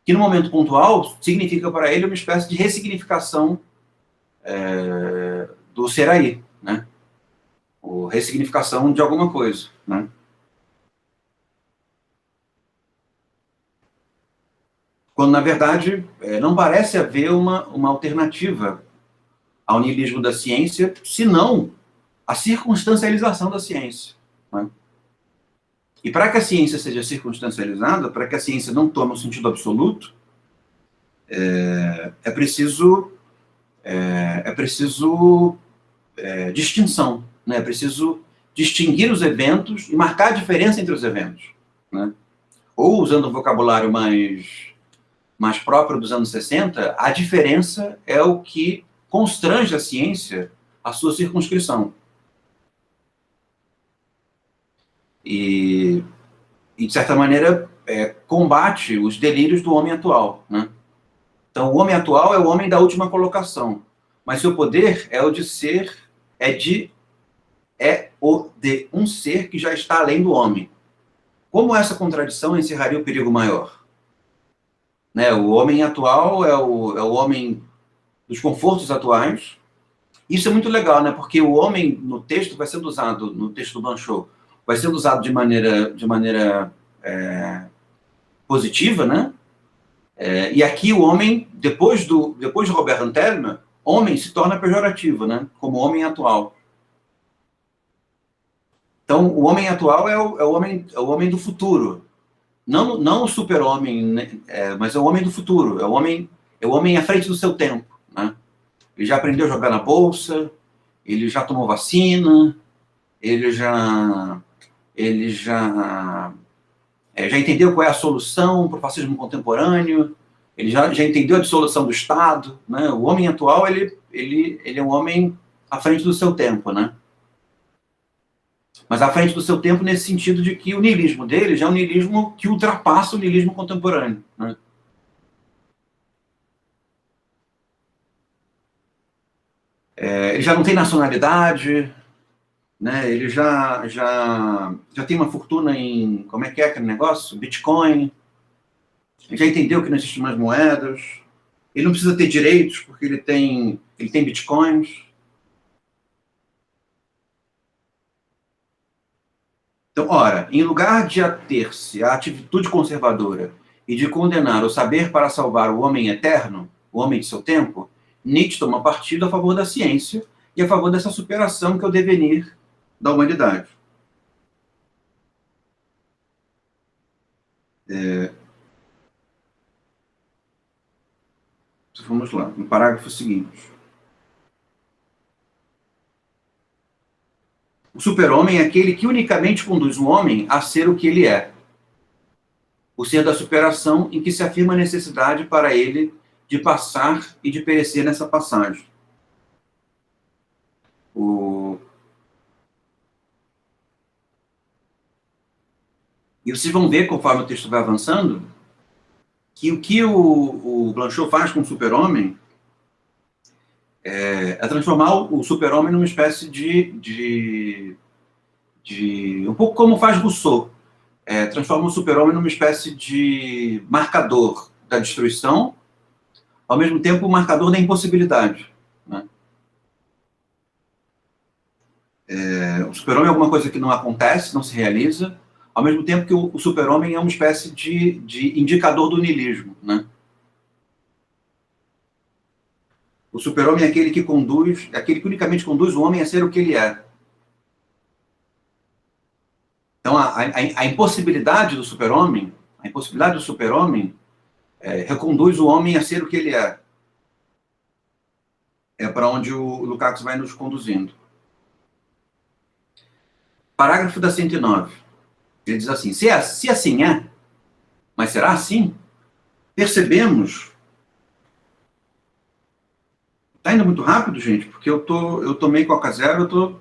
que no momento pontual significa para ele uma espécie de ressignificação do ser aí, né? Ou ressignificação de alguma coisa, né? Quando, na verdade, não parece haver uma alternativa ao niilismo da ciência, senão a circunstancialização da ciência, né? E para que a ciência seja circunstancializada, para que a ciência não tome um sentido absoluto, é preciso distinção, né? É preciso distinguir os eventos e marcar a diferença entre os eventos, né? Ou, usando um vocabulário mais próprio dos anos 60, a diferença é o que constrange a ciência à sua circunscrição. E de certa maneira, combate os delírios do homem atual, né? Então, o homem atual é o homem da última colocação, mas seu poder é o de ser, o de um ser que já está além do homem. Como essa contradição encerraria o perigo maior? Né, o homem atual é o homem dos confortos atuais. Isso é muito legal, né? Porque o homem no texto vai sendo usado, no texto do Blanchot, vai sendo usado de maneira positiva, né? E aqui o homem, depois de Robert Antelme, homem se torna pejorativo, né? Como homem atual. Então, o homem atual é o homem do futuro. Não o super-homem, né? Mas é o homem do futuro. É o homem à frente do seu tempo, né? Ele já aprendeu a jogar na bolsa, ele já tomou vacina, ele já entendeu qual é a solução para o fascismo contemporâneo, ele já entendeu a dissolução do Estado, né? O homem atual, ele é um homem à frente do seu tempo, né? Mas à frente do seu tempo nesse sentido de que o niilismo dele já é um niilismo que ultrapassa o niilismo contemporâneo, né? Ele já não tem nacionalidade, né? Ele já tem uma fortuna em, como é que é aquele negócio? Bitcoin. Ele já entendeu que não existem mais moedas. Ele não precisa ter direitos, porque ele tem bitcoins. Então, ora, em lugar de ater-se à atitude conservadora e de condenar o saber para salvar o homem eterno, o homem de seu tempo, Nietzsche toma partido a favor da ciência e a favor dessa superação que é o devenir da humanidade. Vamos lá, no parágrafo seguinte. O super-homem é aquele que unicamente conduz o homem a ser o que ele é. O ser da superação em que se afirma a necessidade para ele de passar e de perecer nessa passagem. E vocês vão ver, conforme o texto vai avançando, que o que o Blanchot faz com o super-homem é transformar o super-homem numa espécie de um pouco como faz Rousseau, transforma o super-homem numa espécie de marcador da destruição, ao mesmo tempo, o marcador da impossibilidade, né? O super-homem é alguma coisa que não acontece, não se realiza, ao mesmo tempo que o super-homem é uma espécie de indicador do niilismo, né? O super-homem é aquele que conduz, é aquele que unicamente conduz o homem a ser o que ele é. Então, a impossibilidade do super-homem, reconduz o homem a ser o que ele é. É para onde o Lukács vai nos conduzindo. Parágrafo da 109. Ele diz assim, se assim é, mas será assim? Percebemos... Está indo muito rápido, gente, porque eu tomei Coca Zero, eu estou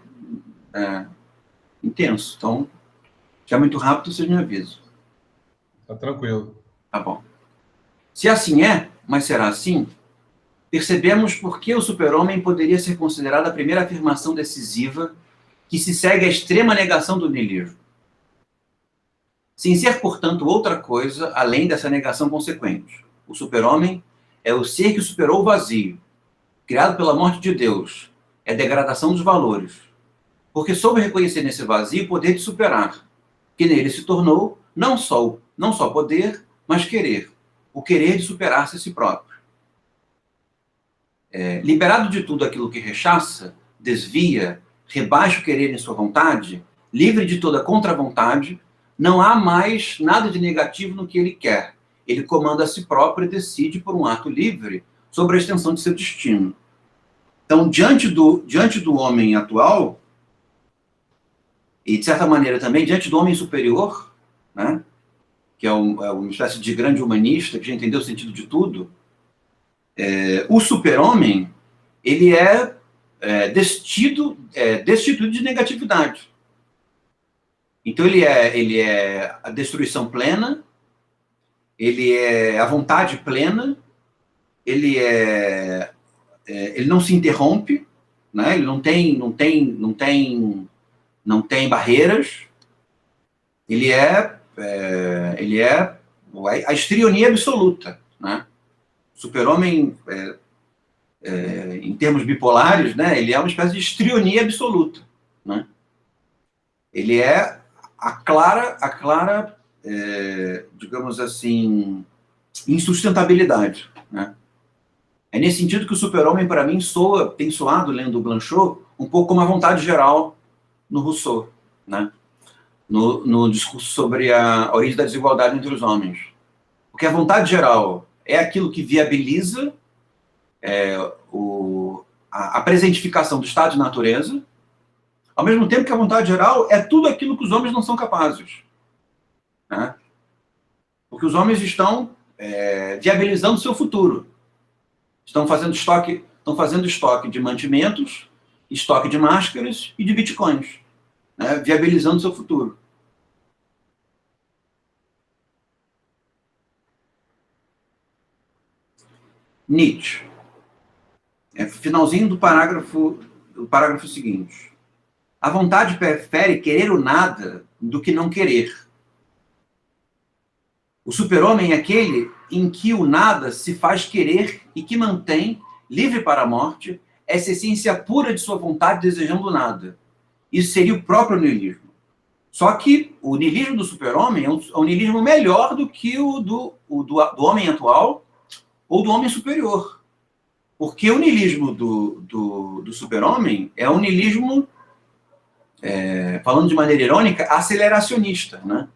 intenso. Então, se é muito rápido, vocês me avisam. Tá tranquilo. Tá bom. Se assim é, mas será assim? Percebemos por que o super-homem poderia ser considerado a primeira afirmação decisiva que se segue à extrema negação do niilismo. Sem ser, portanto, outra coisa além dessa negação consequente. O super-homem é o ser que superou o vazio, criado pela morte de Deus, é a degradação dos valores, porque soube reconhecer nesse vazio o poder de superar, que nele se tornou não só poder, mas querer, o querer de superar-se a si próprio. Liberado de tudo aquilo que rechaça, desvia, rebaixa o querer em sua vontade, livre de toda contra-vontade, não há mais nada de negativo no que ele quer. Ele comanda a si próprio e decide por um ato livre sobre a extensão de seu destino. Então, diante do homem atual, e de certa maneira também diante do homem superior, né, que é uma espécie de grande humanista, que já entendeu o sentido de tudo, o super-homem, ele é destituído de negatividade. Então, ele é a destruição plena, ele é a vontade plena, ele não se interrompe, né? Ele não tem barreiras, ele é a histrionia absoluta, né? O super-homem, em termos bipolares, né, ele é uma espécie de histrionia absoluta, né? Ele é a clara, digamos assim, insustentabilidade, né? É nesse sentido que o super-homem, para mim, tem soado, lendo o Blanchot, um pouco como a vontade geral no Rousseau, né? No discurso sobre a origem da desigualdade entre os homens. Porque a vontade geral é aquilo que viabiliza a presentificação do estado de natureza, ao mesmo tempo que a vontade geral é tudo aquilo que os homens não são capazes, né? Porque os homens estão viabilizando o seu futuro. Estão fazendo estoque de mantimentos, estoque de máscaras e de bitcoins, né? Viabilizando o seu futuro. Nietzsche. Finalzinho do parágrafo seguinte. A vontade prefere querer o nada do que não querer. O super-homem é aquele em que o nada se faz querer e que mantém, livre para a morte, essa essência pura de sua vontade desejando nada. Isso seria o próprio niilismo. Só que o niilismo do super-homem é um niilismo melhor do que o do homem atual ou do homem superior. Porque o niilismo do super-homem é um niilismo, falando de maneira irônica, aceleracionista, né?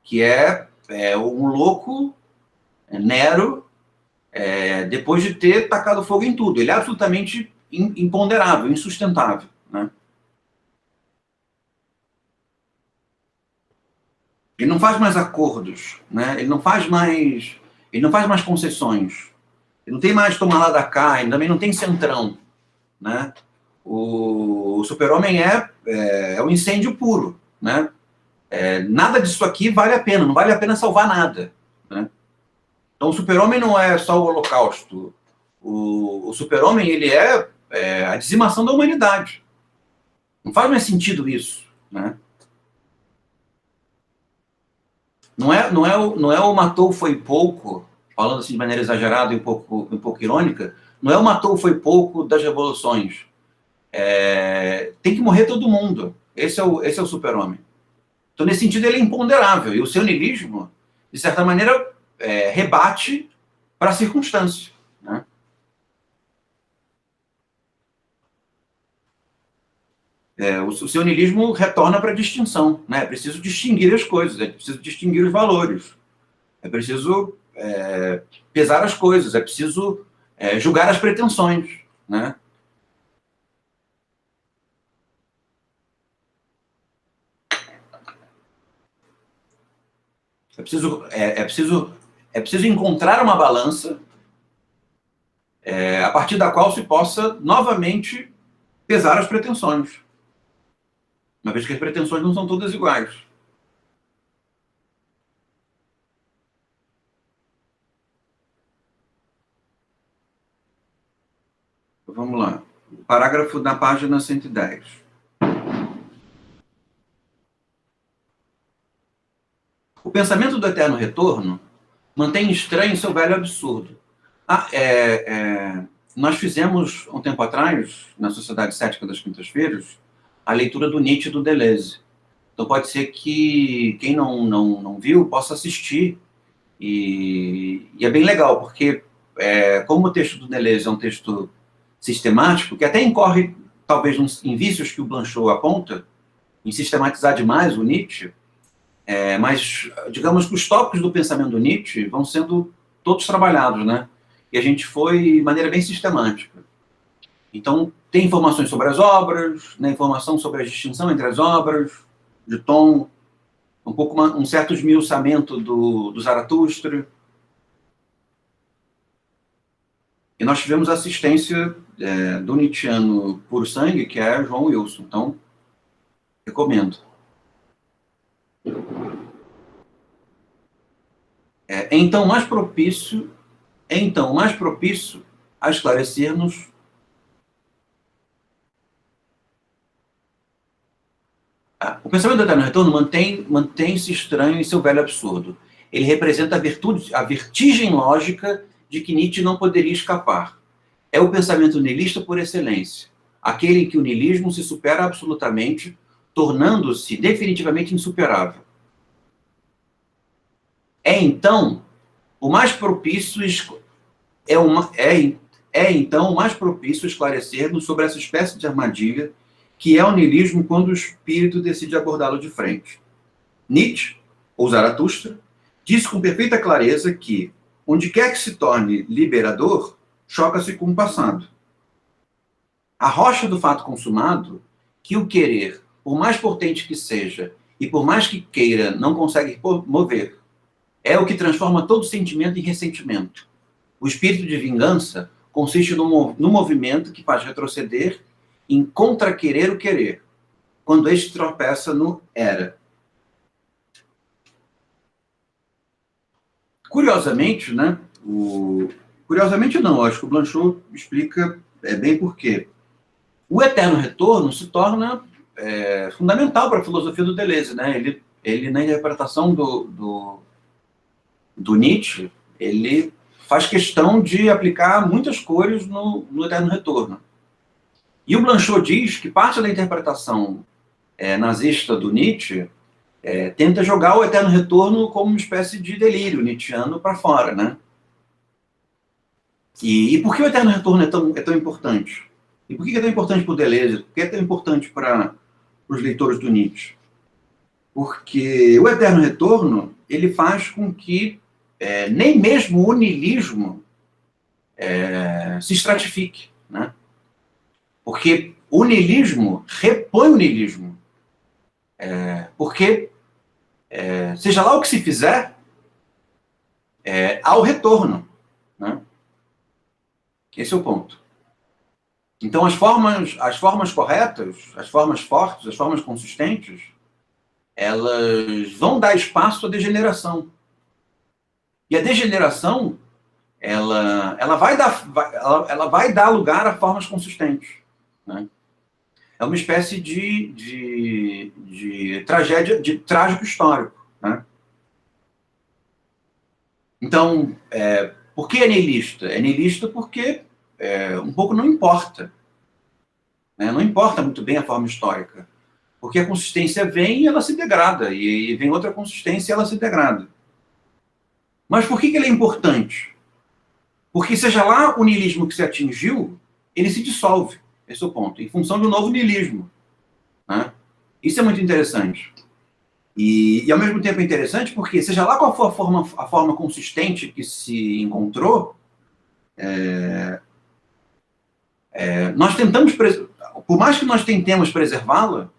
Que é um louco, Nero, depois de ter tacado fogo em tudo. Ele é absolutamente imponderável, insustentável, né? Ele não faz mais acordos, né? Ele não faz mais concessões. Ele não tem mais tomar lá da cá, ele também não tem centrão, né? O super-homem é um incêndio puro, né? Nada disso aqui vale a pena, não vale a pena salvar nada, né? Então o super-homem não é só o holocausto. O super-homem, ele é a dizimação da humanidade. Não faz mais sentido isso, né? Não é o matou foi pouco, falando assim de maneira exagerada e um pouco irônica, não é o matou foi pouco das revoluções. Tem que morrer todo mundo. Esse é o super-homem. Então, nesse sentido, ele é imponderável. E o seu niilismo, de certa maneira, rebate para a circunstância. Né? O seu niilismo retorna para a distinção. Né? É preciso distinguir as coisas, é preciso distinguir os valores, é preciso pesar as coisas, é preciso julgar as pretensões. Né? É preciso encontrar uma balança a partir da qual se possa novamente pesar as pretensões, uma vez que as pretensões não são todas iguais. Vamos lá. Parágrafo na página 110. O pensamento do eterno retorno mantém estranho seu velho absurdo. Nós fizemos, um tempo atrás, na Sociedade Cética das Quintas-Feiras, a leitura do Nietzsche e do Deleuze. Então pode ser que quem não viu possa assistir. E é bem legal, porque como o texto do Deleuze é um texto sistemático, que até incorre, talvez, em vícios que o Blanchot aponta, em sistematizar demais o Nietzsche, mas, digamos que os tópicos do pensamento do Nietzsche vão sendo todos trabalhados, né? E a gente foi de maneira bem sistemática. Então, tem informações sobre as obras, né, informação sobre a distinção entre as obras, de tom, um certo esmiuçamento do Zaratustra. E nós tivemos assistência do Nietzscheano puro sangue, que é João Wilson. Então, recomendo. Então, mais propício a esclarecer-nos o pensamento do eterno retorno mantém-se estranho em seu velho absurdo. Ele representa a vertigem lógica de que Nietzsche não poderia escapar. É o pensamento niilista por excelência, aquele em que o niilismo se supera absolutamente, tornando-se definitivamente insuperável. Então o mais propício esclarecer-nos sobre essa espécie de armadilha que é o niilismo quando o espírito decide abordá-lo de frente. Nietzsche, ou Zaratustra, disse com perfeita clareza que, onde quer que se torne liberador, choca-se com o passado. A rocha do fato consumado, que o querer, por mais potente que seja, e por mais que queira, não consegue mover, é o que transforma todo sentimento em ressentimento. O espírito de vingança consiste no movimento que faz retroceder em contra-querer o querer, quando este tropeça no era. Curiosamente, né? Curiosamente não, acho que o Blanchot explica bem por quê. O eterno retorno se torna fundamental para a filosofia do Deleuze, né? Ele na interpretação do Nietzsche, ele faz questão de aplicar muitas cores no eterno retorno. E o Blanchot diz que parte da interpretação nazista do Nietzsche tenta jogar o eterno retorno como uma espécie de delírio nietzschiano para fora, né? E por que o eterno retorno é tão importante? E por que é tão importante para o Deleuze? Por que é tão importante para os leitores do Nietzsche? Porque o eterno retorno ele faz com que nem mesmo o niilismo se estratifique, né? Porque o niilismo repõe o niilismo. Porque, seja lá o que se fizer, há o retorno. Né? Esse é o ponto. Então, as formas corretas, as formas fortes, as formas consistentes, elas vão dar espaço à degeneração. E a degeneração, ela vai dar lugar a formas consistentes. Né? É uma espécie de tragédia, de trágico histórico. Né? Então, por que é niilista? É niilista porque um pouco não importa. Né? Não importa muito bem a forma histórica. Porque a consistência vem e ela se degrada. E vem outra consistência e ela se degrada. Mas por que ele é importante? Porque seja lá o niilismo que se atingiu, ele se dissolve. Esse é o ponto. Em função de um novo niilismo. Né? Isso é muito interessante. E ao mesmo tempo é interessante porque, seja lá qual for a forma consistente que se encontrou, nós tentamos, por mais que nós tentemos preservá-la,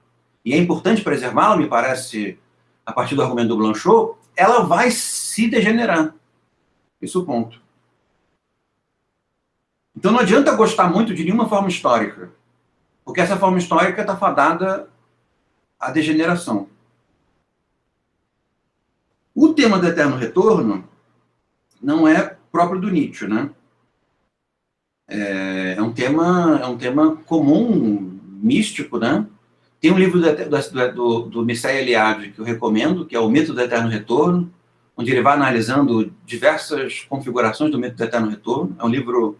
e é importante preservá-la, me parece, a partir do argumento do Blanchot, ela vai se degenerar. Esse é o ponto. Então não adianta gostar muito de nenhuma forma histórica, porque essa forma histórica está fadada à degeneração. O tema do eterno retorno não é próprio do Nietzsche, né? É um tema comum, místico, né? Tem um livro do Mircea Eliade que eu recomendo, que é O Mito do Eterno Retorno, onde ele vai analisando diversas configurações do mito do eterno retorno. É um livro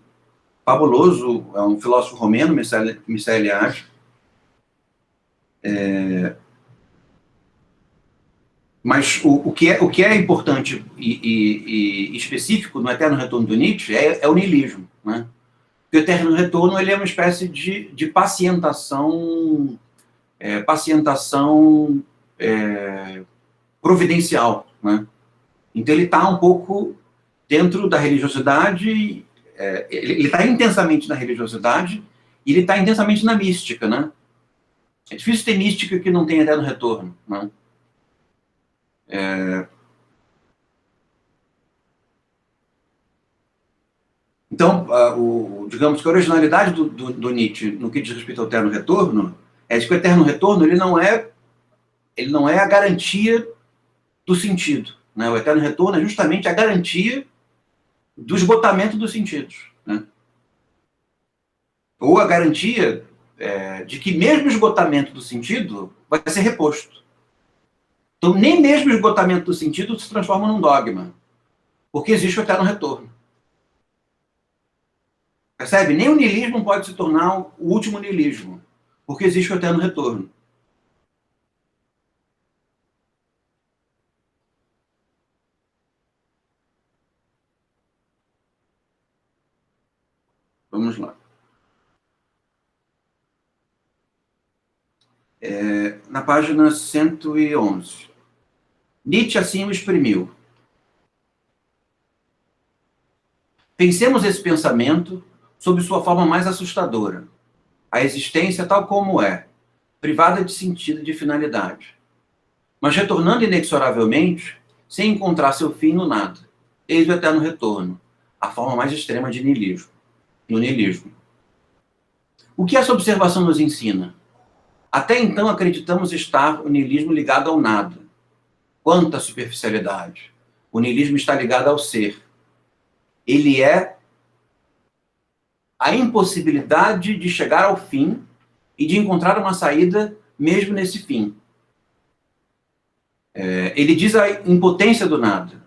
fabuloso, é um filósofo romeno, Mircea Eliade. Mas o que é importante e específico no eterno retorno do Nietzsche é o niilismo, né? Porque o eterno retorno ele é uma espécie de pacientação providencial, né? Então ele está um pouco dentro da religiosidade, ele está intensamente na religiosidade e ele está intensamente na mística, né? É difícil ter mística que não tem eterno retorno, né? Então, digamos que a originalidade do Nietzsche, no que diz respeito ao eterno retorno, é de que o eterno retorno ele não é a garantia do sentido. Né? O eterno retorno é justamente a garantia do esgotamento dos sentidos. Né? Ou a garantia de que mesmo o esgotamento do sentido vai ser reposto. Então, nem mesmo o esgotamento do sentido se transforma num dogma, porque existe o eterno retorno. Percebe? Nem o niilismo pode se tornar o último niilismo, porque existe o eterno retorno. Vamos lá. Na página 111. Nietzsche assim o exprimiu. Pensemos esse pensamento sob sua forma mais assustadora. A existência tal como é, privada de sentido e de finalidade. Mas retornando inexoravelmente, sem encontrar seu fim no nada. Eis o eterno retorno, a forma mais extrema de niilismo. No niilismo. O que essa observação nos ensina? Até então acreditamos estar o niilismo ligado ao nada. Quanta superficialidade! O niilismo está ligado ao ser. Ele é a impossibilidade de chegar ao fim e de encontrar uma saída mesmo nesse fim. Ele diz a impotência do nada,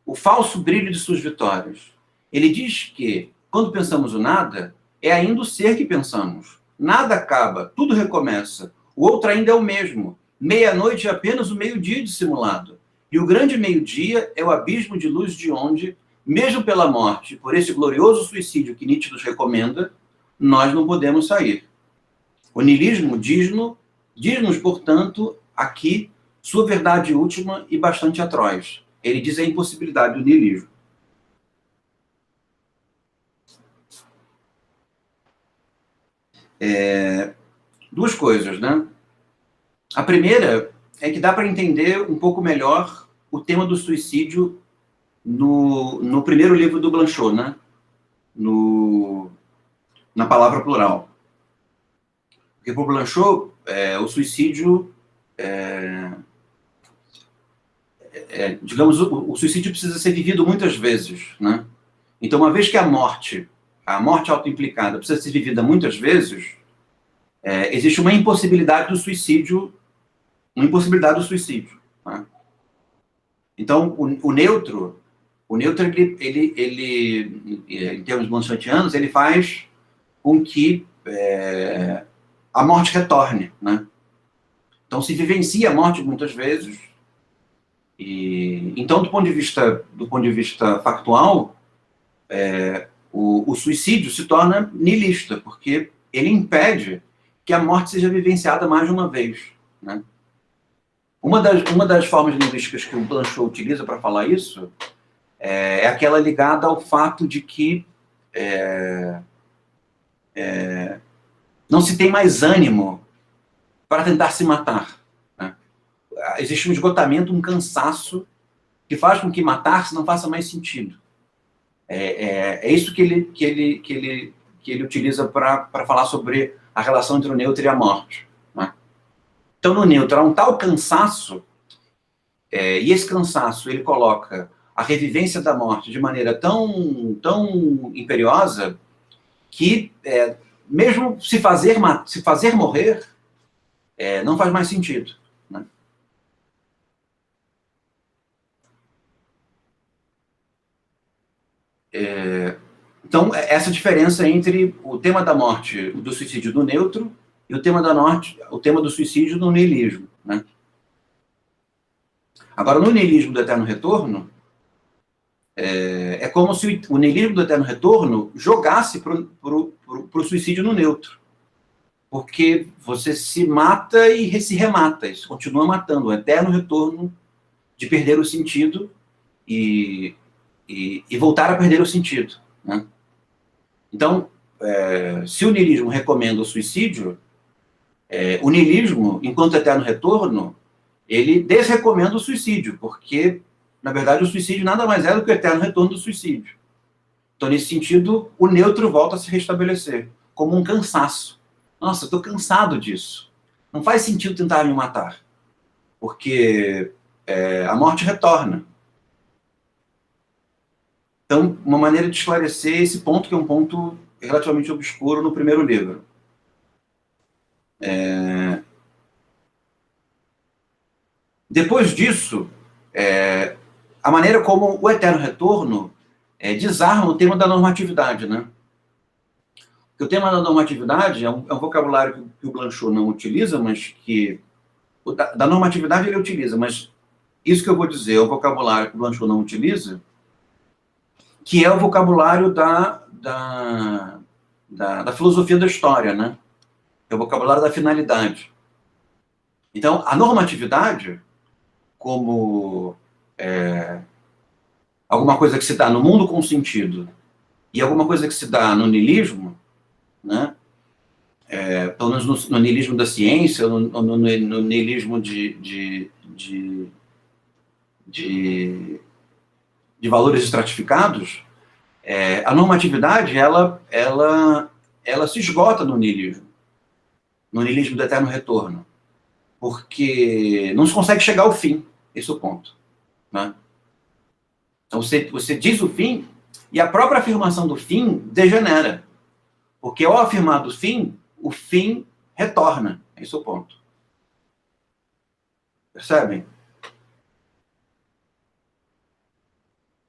o falso brilho de suas vitórias. Ele diz que, quando pensamos o nada, é ainda o ser que pensamos. Nada acaba, tudo recomeça. O outro ainda é o mesmo. Meia-noite é apenas o meio-dia dissimulado. E o grande meio-dia é o abismo de luz de onde, mesmo pela morte, por esse glorioso suicídio que Nietzsche nos recomenda, nós não podemos sair. O niilismo diz-nos, portanto, aqui, sua verdade última e bastante atroz. Ele diz a impossibilidade do niilismo. Duas coisas, né? A primeira é que dá para entender um pouco melhor o tema do suicídio no primeiro livro do Blanchot, né? Na palavra plural. Porque para o Blanchot, o suicídio, digamos, o suicídio precisa ser vivido muitas vezes, né? Então, uma vez que a morte autoimplicada precisa ser vivida muitas vezes, existe uma impossibilidade do suicídio. Né? Então, o neutro, O neutro, em termos monsantianos, ele faz com que a morte retorne, né? Então, se vivencia a morte muitas vezes. Então, do ponto de vista factual, o suicídio se torna nihilista, porque ele impede que a morte seja vivenciada mais de uma vez, né? Uma das formas linguísticas que o Blanchot utiliza para falar isso é aquela ligada ao fato de que não se tem mais ânimo para tentar se matar, né? Existe um esgotamento, um cansaço que faz com que matar-se não faça mais sentido. É isso que ele utiliza para falar sobre a relação entre o neutro e a morte, né? Então, no neutro, há um tal cansaço, e esse cansaço ele coloca a revivência da morte de maneira tão imperiosa que, mesmo se fazer morrer, não faz mais sentido, né? Então, essa diferença entre o tema da morte, do suicídio do neutro, e o tema do suicídio do niilismo, né? Agora, no niilismo do eterno retorno, é como se o niilismo do eterno retorno jogasse para o suicídio no neutro. Porque você se mata e se remata, isso continua matando, o eterno retorno de perder o sentido e voltar a perder o sentido, né? Então, se o niilismo recomenda o suicídio, o niilismo, enquanto eterno retorno, ele desrecomenda o suicídio, porque, na verdade, o suicídio nada mais é do que o eterno retorno do suicídio. Então, nesse sentido, o neutro volta a se restabelecer, como um cansaço. Nossa, eu estou cansado disso. Não faz sentido tentar me matar, porque a morte retorna. Então, uma maneira de esclarecer esse ponto, que é um ponto relativamente obscuro no primeiro livro. Depois disso, a maneira como o eterno retorno desarma o tema da normatividade, né? Porque o tema da normatividade é um vocabulário que o Blanchot não utiliza, mas que... Da normatividade ele utiliza, mas isso que eu vou dizer é o vocabulário que o Blanchot não utiliza, que é o vocabulário da filosofia da história, né? É o vocabulário da finalidade. Então, a normatividade, como alguma coisa que se dá no mundo com sentido e alguma coisa que se dá no niilismo, né? Pelo menos no niilismo da ciência, no niilismo de valores estratificados, a normatividade ela se esgota no niilismo do eterno retorno, porque não se consegue chegar ao fim, esse é o ponto, né? Então você diz o fim e a própria afirmação do fim degenera, porque ao afirmar do fim, o fim retorna, esse é o ponto. Percebem?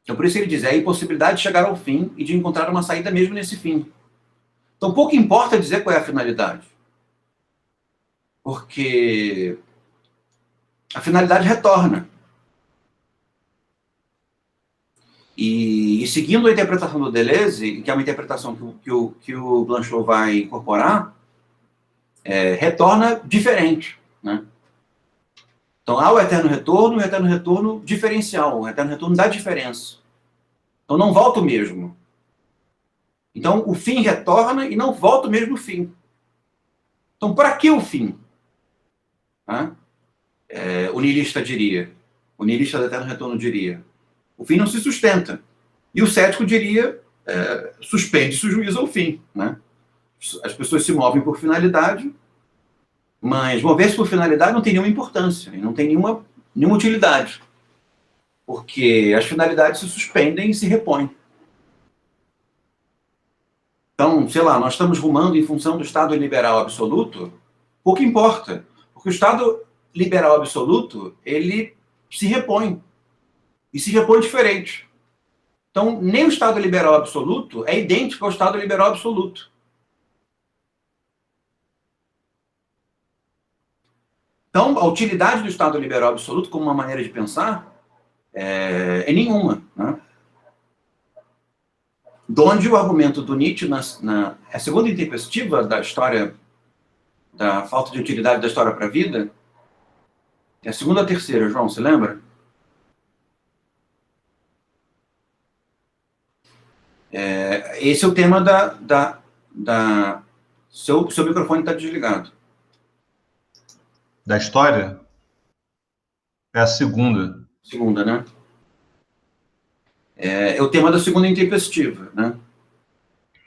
Então, por isso ele diz, é a impossibilidade de chegar ao fim e de encontrar uma saída mesmo nesse fim. Então, pouco importa dizer qual é a finalidade. Porque a finalidade retorna. E seguindo a interpretação do Deleuze, que é uma interpretação que o Blanchot vai incorporar, retorna diferente, né? Então, há o eterno retorno diferencial, o eterno retorno da diferença. Então, não volta o mesmo. Então, o fim retorna e não volta o mesmo fim. Então, para que o fim? O niilista diria, o niilista do eterno retorno diria, o fim não se sustenta. E o cético diria, suspende-se o juízo ao fim, né? As pessoas se movem por finalidade, mas mover-se por finalidade não tem nenhuma importância, não tem nenhuma utilidade, porque as finalidades se suspendem e se repõem. Então, sei lá, nós estamos rumando em função do Estado liberal absoluto, pouco importa, porque o Estado liberal absoluto, ele se repõe, e se repõe diferente. Então, nem o Estado liberal absoluto é idêntico ao Estado liberal absoluto. Então, a utilidade do Estado liberal absoluto como uma maneira de pensar é nenhuma, né? De onde o argumento do Nietzsche, a segunda intempestiva da história, da falta de utilidade da história para a vida, é a segunda ou a terceira, João, você lembra? Esse é o tema seu microfone está desligado. Da história? É a segunda. Segunda, né? É o tema da segunda intempestiva, né?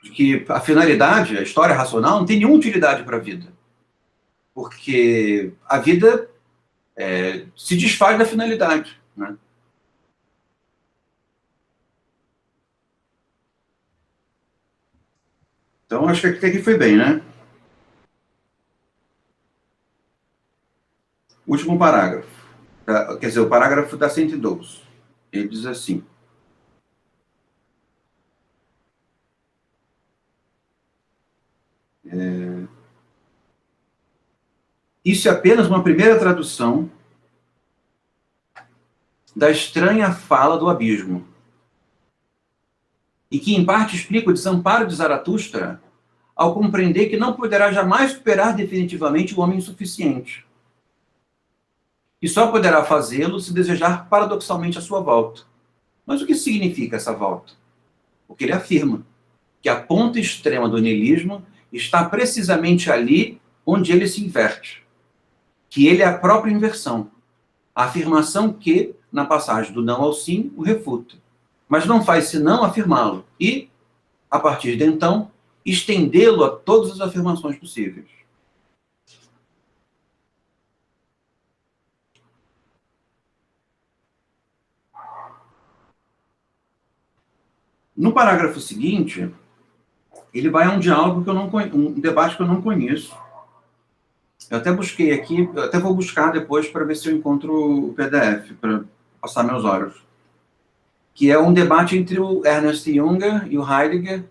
De que a finalidade, a história racional, não tem nenhuma utilidade para a vida. Porque a vida se desfaz da finalidade, né? Então, acho que até aqui foi bem, né? Último parágrafo. Quer dizer, o parágrafo da 112. Ele diz assim: isso é apenas uma primeira tradução da estranha fala do abismo, e que, em parte, explica o desamparo de Zaratustra ao compreender que não poderá jamais superar definitivamente o homem insuficiente, e só poderá fazê-lo se desejar paradoxalmente a sua volta. Mas o que significa essa volta? Porque ele afirma que a ponta extrema do niilismo está precisamente ali onde ele se inverte, que ele é a própria inversão, a afirmação que, na passagem do não ao sim, o refuta, mas não faz senão afirmá-lo e, a partir de então, estendê-lo a todas as afirmações possíveis. No parágrafo seguinte, ele vai a um diálogo que eu não um debate que eu não conheço. Eu até busquei aqui, eu até vou buscar depois para ver se eu encontro o PDF, para passar meus olhos. Que é um debate entre o Ernest Junger e o Heidegger,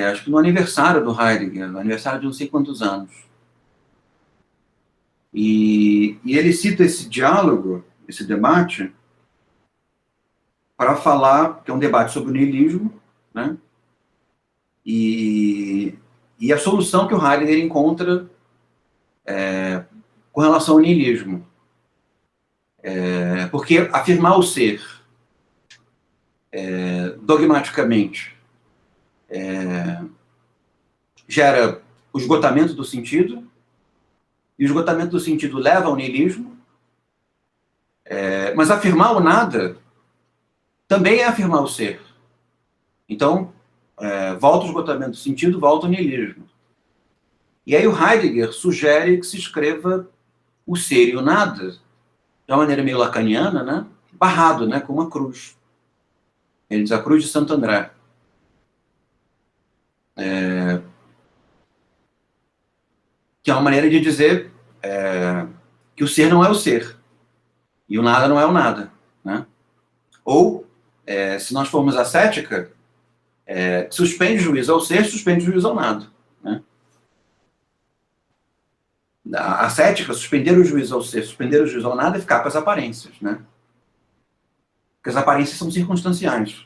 acho que no aniversário do Heidegger, no aniversário de não sei quantos anos. E ele cita esse diálogo, esse debate, para falar que é um debate sobre o niilismo, né? E a solução que o Heidegger encontra com relação ao niilismo. Porque afirmar o ser dogmaticamente gera o esgotamento do sentido, e o esgotamento do sentido leva ao niilismo, mas afirmar o nada também é afirmar o ser. Então, volta o esgotamento do sentido, volta o niilismo. E aí o Heidegger sugere que se escreva o ser e o nada, de uma maneira meio lacaniana, né? Barrado, né? Com uma cruz. Ele diz a cruz de Santo André. Que é uma maneira de dizer que o ser não é o ser, e o nada não é o nada, né? Ou, se nós formos ascética, suspende o juízo ao ser, suspende o juízo ao nada, né? A ascética, suspender o juízo ao ser, suspender o juízo ao nada é ficar com as aparências, né? Porque as aparências são circunstanciais.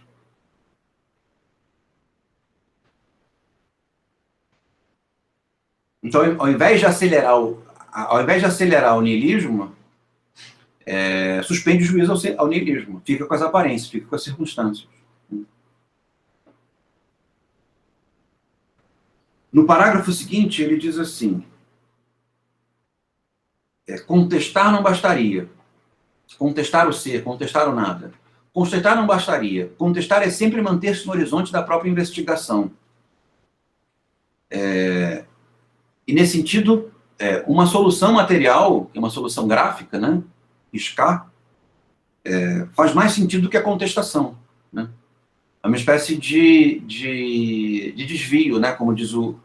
Então, ao invés de acelerar o niilismo, suspende o juízo ao niilismo, fica com as aparências, fica com as circunstâncias. No parágrafo seguinte, ele diz assim: contestar não bastaria. Contestar o ser, contestar o nada. Contestar não bastaria. Contestar é sempre manter-se no horizonte da própria investigação. E, nesse sentido, uma solução material, uma solução gráfica, né, SCA, faz mais sentido do que a contestação, né? É uma espécie de desvio, né, como diz o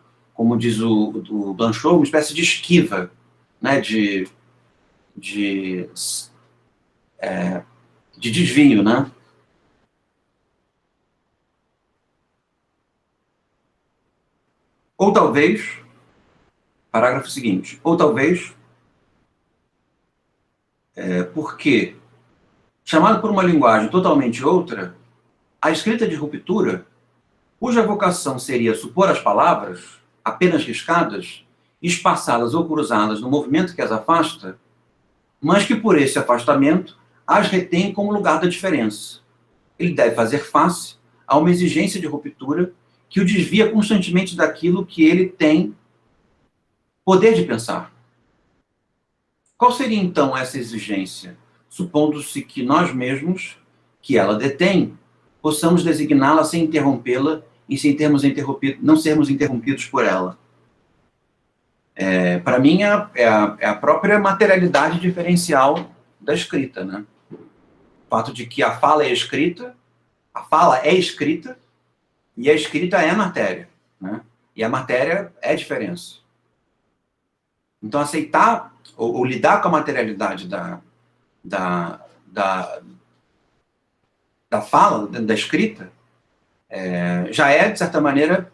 Blanchot, uma espécie de esquiva, né, de desvio, né? Ou talvez, parágrafo seguinte, ou talvez, porque, chamado por uma linguagem totalmente outra, a escrita de ruptura, cuja vocação seria supor as palavras, apenas riscadas, espaçadas ou cruzadas no movimento que as afasta, mas que por esse afastamento as retém como lugar da diferença. Ele deve fazer face a uma exigência de ruptura que o desvia constantemente daquilo que ele tem poder de pensar. Qual seria, então, essa exigência? Supondo-se que nós mesmos, que ela detém, possamos designá-la sem interrompê-la e sem não sermos interrompidos por ela. Para mim, é a própria materialidade diferencial da escrita, né? O fato de que a fala é escrita e a escrita é matéria, né? E a matéria é diferença. Então, aceitar ou lidar com a materialidade da fala, da escrita, já é, de certa maneira,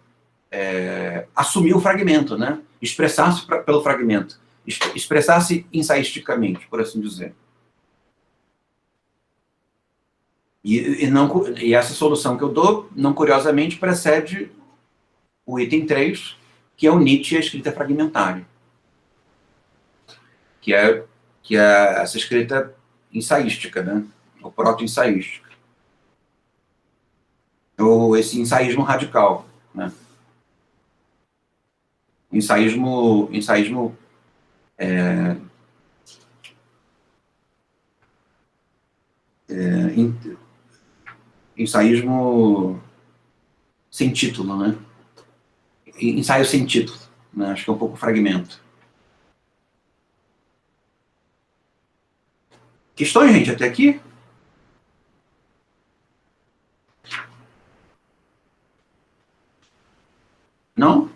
assumir o fragmento, né? Expressar-se pelo fragmento, expressar-se ensaísticamente, por assim dizer. E essa solução que eu dou, não curiosamente, precede o item 3, que é o Nietzsche e a escrita fragmentária, que é essa escrita ensaística, né? Ou proto-ensaística. Ou esse ensaísmo radical, né? Ensaísmo sem título, né? Ensaio sem título, né? Acho que é um pouco fragmento. Questões, gente, até aqui? Não?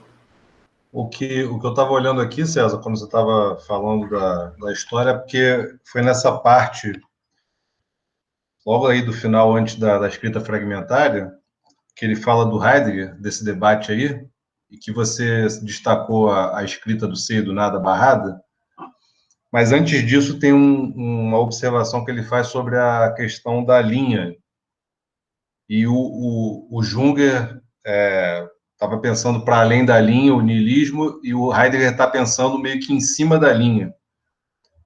O que eu estava olhando aqui, César, quando você estava falando da história, porque foi nessa parte, logo aí do final, antes da escrita fragmentária, que ele fala do Heidegger, desse debate aí, e que você destacou a escrita do ser e do nada barrada, mas antes disso tem uma observação que ele faz sobre a questão da linha. E o Junger estava pensando para além da linha, o niilismo, e o Heidegger está pensando meio que em cima da linha,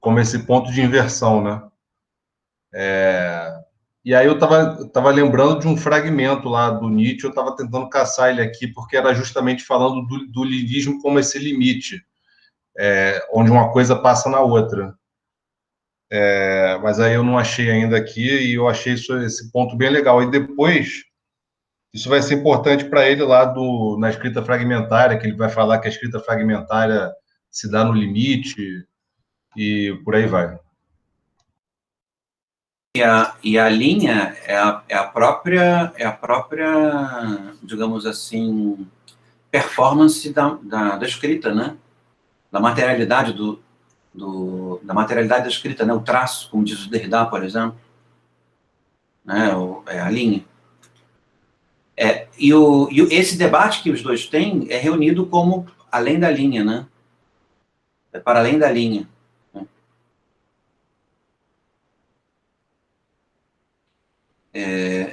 como esse ponto de inversão, né? E aí eu estava lembrando de um fragmento lá do Nietzsche, eu estava tentando caçar ele aqui, porque era justamente falando do niilismo como esse limite, onde uma coisa passa na outra. Mas aí eu não achei ainda aqui, e eu achei esse ponto bem legal. E depois, isso vai ser importante para ele lá na escrita fragmentária, que ele vai falar que a escrita fragmentária se dá no limite, e por aí vai. E a linha é a própria, digamos assim, performance da escrita, né? Da materialidade da materialidade da escrita, né? O traço, como diz o Derrida, por exemplo, né? A linha. Esse debate que os dois têm é reunido como além da linha, né? É para além da linha.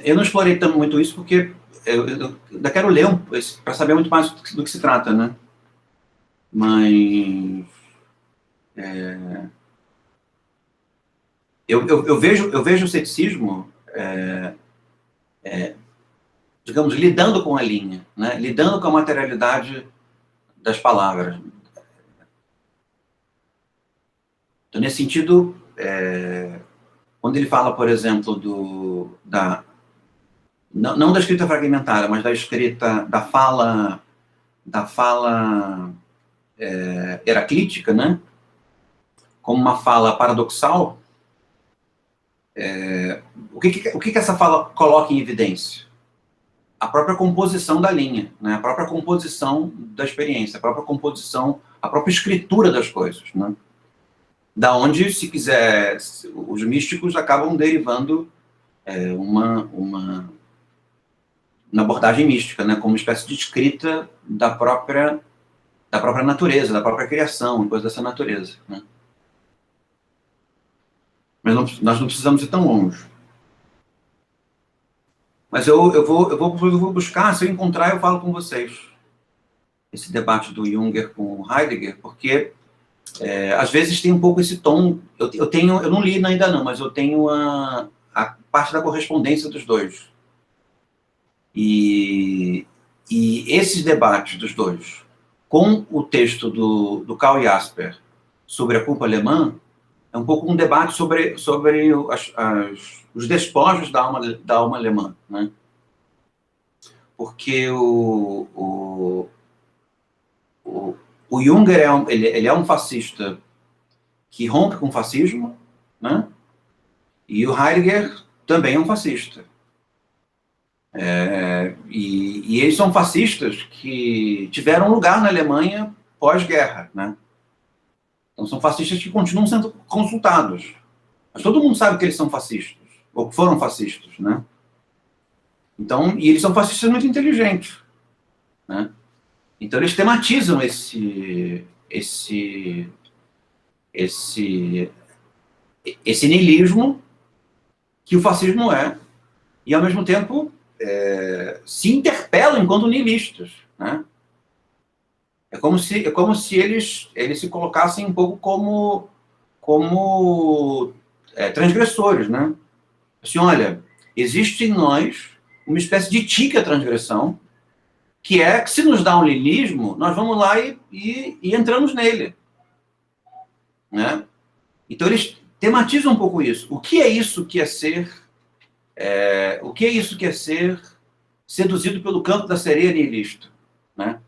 Eu não explorei tanto muito isso porque eu ainda quero ler para saber muito mais do que se trata, né? Mas eu vejo o ceticismo, digamos, lidando com a linha, né? Lidando com a materialidade das palavras. Então, nesse sentido, quando ele fala, por exemplo, não da escrita fragmentária, mas da escrita, da fala heraclítica, né? Como uma fala paradoxal, o que essa fala coloca em evidência? A própria composição da linha, né? A própria composição da experiência, a própria composição, a própria escritura das coisas, né? Da onde, se quiser, os místicos acabam derivando na abordagem mística, né, como uma espécie de escrita da própria natureza, da própria criação, coisa dessa natureza, né? Mas nós não precisamos ir tão longe. Mas eu vou buscar, se eu encontrar, eu falo com vocês. Esse debate do Junger com Heidegger, porque às vezes tem um pouco esse tom. Eu não li ainda não, mas eu tenho a parte da correspondência dos dois. E esses debates dos dois, com o texto do Karl Jasper sobre a culpa alemã, é um pouco um debate sobre os despojos da alma alemã, né? Porque o Junger ele é um fascista que rompe com o fascismo, né? E o Heidegger também é um fascista. E eles são fascistas que tiveram lugar na Alemanha pós-guerra, né? Então são fascistas que continuam sendo consultados. Mas todo mundo sabe que eles são fascistas, ou que foram fascistas, né? Então, e eles são fascistas muito inteligentes, né? Então eles tematizam esse niilismo que o fascismo é, e ao mesmo tempo se interpelam enquanto niilistas, né? É como se eles se colocassem um pouco como transgressores, né? Assim, olha, existe em nós uma espécie de tique à transgressão, que é que se nos dá um niilismo, nós vamos lá e entramos nele, né? Então eles tematizam um pouco isso. O que é isso que é ser seduzido pelo canto da sereia nihilista, né?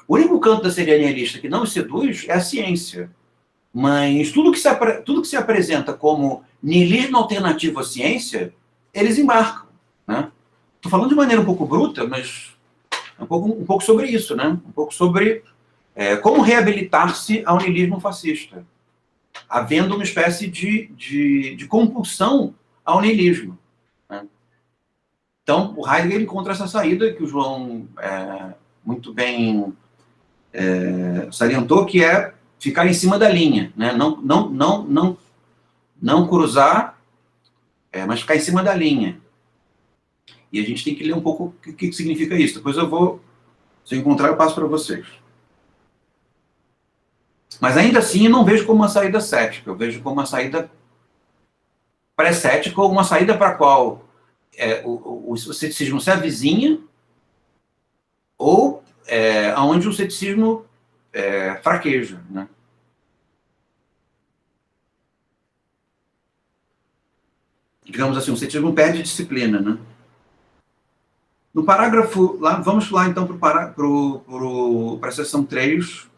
O único canto da sereia nihilista que não os seduz é a ciência. Mas tudo que se apresenta como niilismo alternativo à ciência, eles embarcam, né? Estou falando de maneira um pouco bruta, mas um pouco sobre isso, né? Um pouco sobre como reabilitar-se ao niilismo fascista, havendo uma espécie de compulsão ao niilismo, né? Então, o Heidegger encontra essa saída que o João muito bem salientou, que é ficar em cima da linha, né? Não cruzar, mas ficar em cima da linha. E a gente tem que ler um pouco o que significa isso. Depois se eu encontrar, eu passo para vocês. Mas ainda assim, eu não vejo como uma saída cética, eu vejo como uma saída pré-cética, ou uma saída para a qual o ceticismo se avizinha, ou onde o ceticismo fraqueja, né? Digamos assim, o ceticismo perde disciplina, né? No parágrafo, vamos lá então para a seção 3,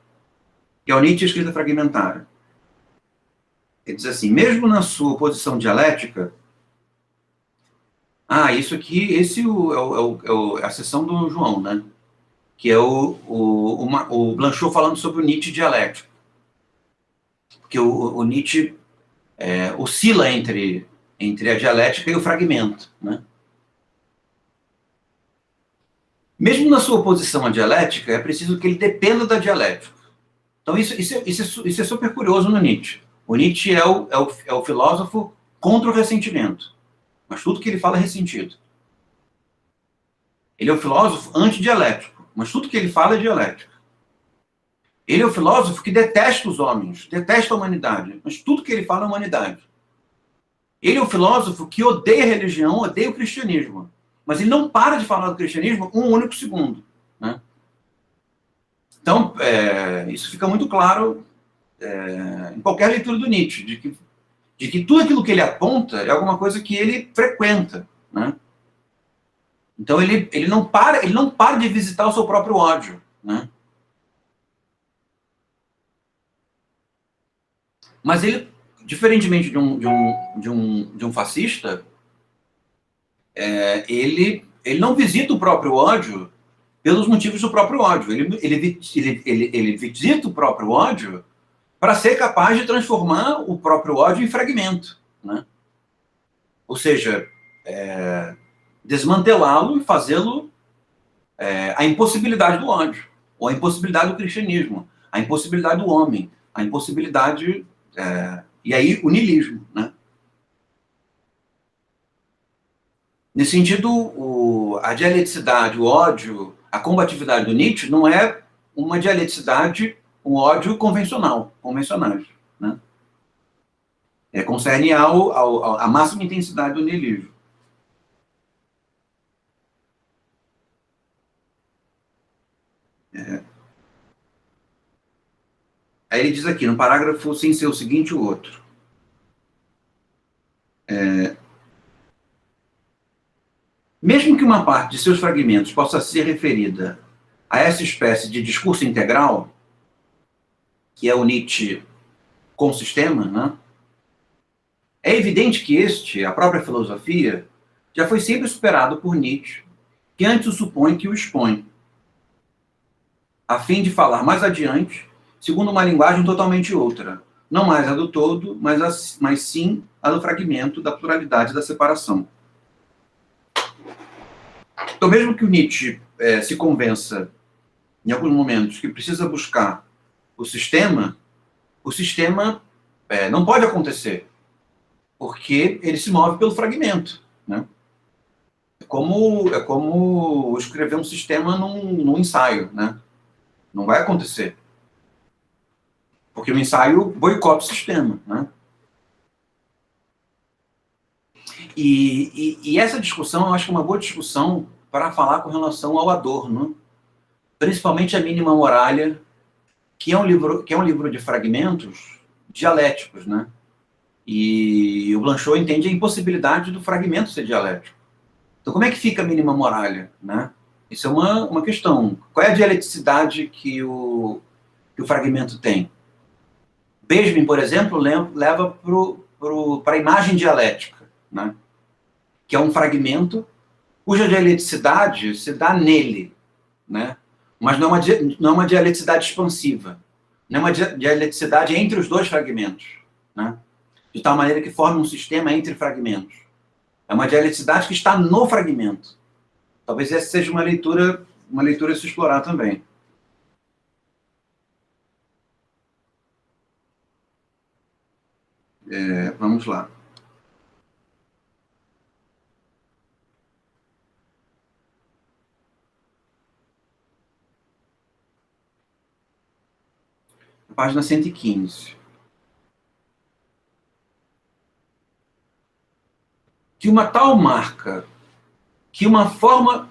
que é o Nietzsche, escrita fragmentária. Ele diz assim: mesmo na sua posição dialética... isso aqui, é a seção do João, né? Que é o Blanchot falando sobre o Nietzsche dialético. Porque o Nietzsche oscila entre a dialética e o fragmento, né? Mesmo na sua oposição à dialética, é preciso que ele dependa da dialética. Então, isso é super curioso no Nietzsche. O Nietzsche é o filósofo contra o ressentimento. Mas tudo que ele fala é ressentido. Ele é o filósofo antidialético. Mas tudo que ele fala é dialética. Ele é o filósofo que detesta os homens, detesta a humanidade. Mas tudo que ele fala é humanidade. Ele é o filósofo que odeia a religião, odeia o cristianismo. Mas ele não para de falar do cristianismo um único segundo, né? Então, isso fica muito claro em qualquer leitura do Nietzsche, de que tudo aquilo que ele aponta é alguma coisa que ele frequenta, né? Então, ele não para de visitar o seu próprio ódio, né? Mas ele, diferentemente de um fascista, ele não visita o próprio ódio pelos motivos do próprio ódio. Ele visita o próprio ódio para ser capaz de transformar o próprio ódio em fragmento, né? Ou seja, desmantelá-lo e fazê-lo a impossibilidade do ódio, ou a impossibilidade do cristianismo, a impossibilidade do homem, a impossibilidade, e aí o niilismo, né? Nesse sentido, a dialeticidade, o ódio, a combatividade do Nietzsche não é uma dialeticidade, um ódio convencionais, né? Concerne à máxima intensidade do niilismo. Aí ele diz aqui, no parágrafo sem ser o seguinte, o outro. Mesmo que uma parte de seus fragmentos possa ser referida a essa espécie de discurso integral, que é o Nietzsche com o sistema, né? É evidente que a própria filosofia, já foi sempre superado por Nietzsche, que antes o supõe que o expõe, a fim de falar mais adiante, segundo uma linguagem totalmente outra, não mais a do todo, mas sim a do fragmento, da pluralidade, da separação. Então, mesmo que o Nietzsche se convença, em alguns momentos, que precisa buscar o sistema não pode acontecer, porque ele se move pelo fragmento, né? É como escrever um sistema num ensaio, né? Não vai acontecer. Porque o ensaio boicota o sistema, né? E essa discussão, eu acho que é uma boa discussão para falar com relação ao Adorno, principalmente a Mínima Moralia, que é um livro de fragmentos dialéticos, né? E o Blanchot entende a impossibilidade do fragmento ser dialético. Então, como é que fica a Mínima Moralia, né? Isso é uma questão. Qual é a dialeticidade que o fragmento tem? Benjamin, por exemplo, leva para a imagem dialética, né? Que é um fragmento cuja dialeticidade se dá nele, né? Mas não é uma dialeticidade expansiva, não é uma dialeticidade entre os dois fragmentos, né? De tal maneira que forma um sistema entre fragmentos. É uma dialeticidade que está no fragmento. Talvez essa seja uma leitura a se explorar também. Vamos lá. Página 115. Que uma tal marca, que uma forma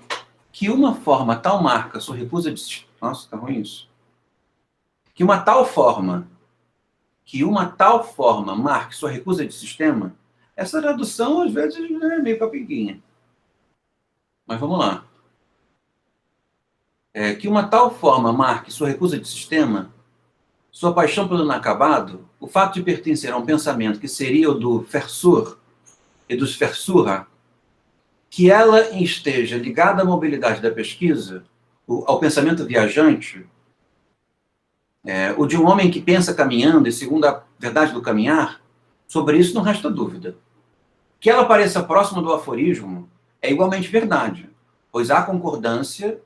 tal marca sua recusa de... Nossa, tá ruim isso. Que uma tal forma marque sua recusa de sistema, essa tradução às vezes é meio capiguinha. Mas vamos lá. Que uma tal forma marque sua recusa de sistema, sua paixão pelo inacabado, o fato de pertencer a um pensamento que seria o do Versur e dos Versura, que ela esteja ligada à mobilidade da pesquisa, ao pensamento viajante, o de um homem que pensa caminhando, e segundo a verdade do caminhar, sobre isso não resta dúvida. Que ela pareça próxima do aforismo é igualmente verdade, pois há concordância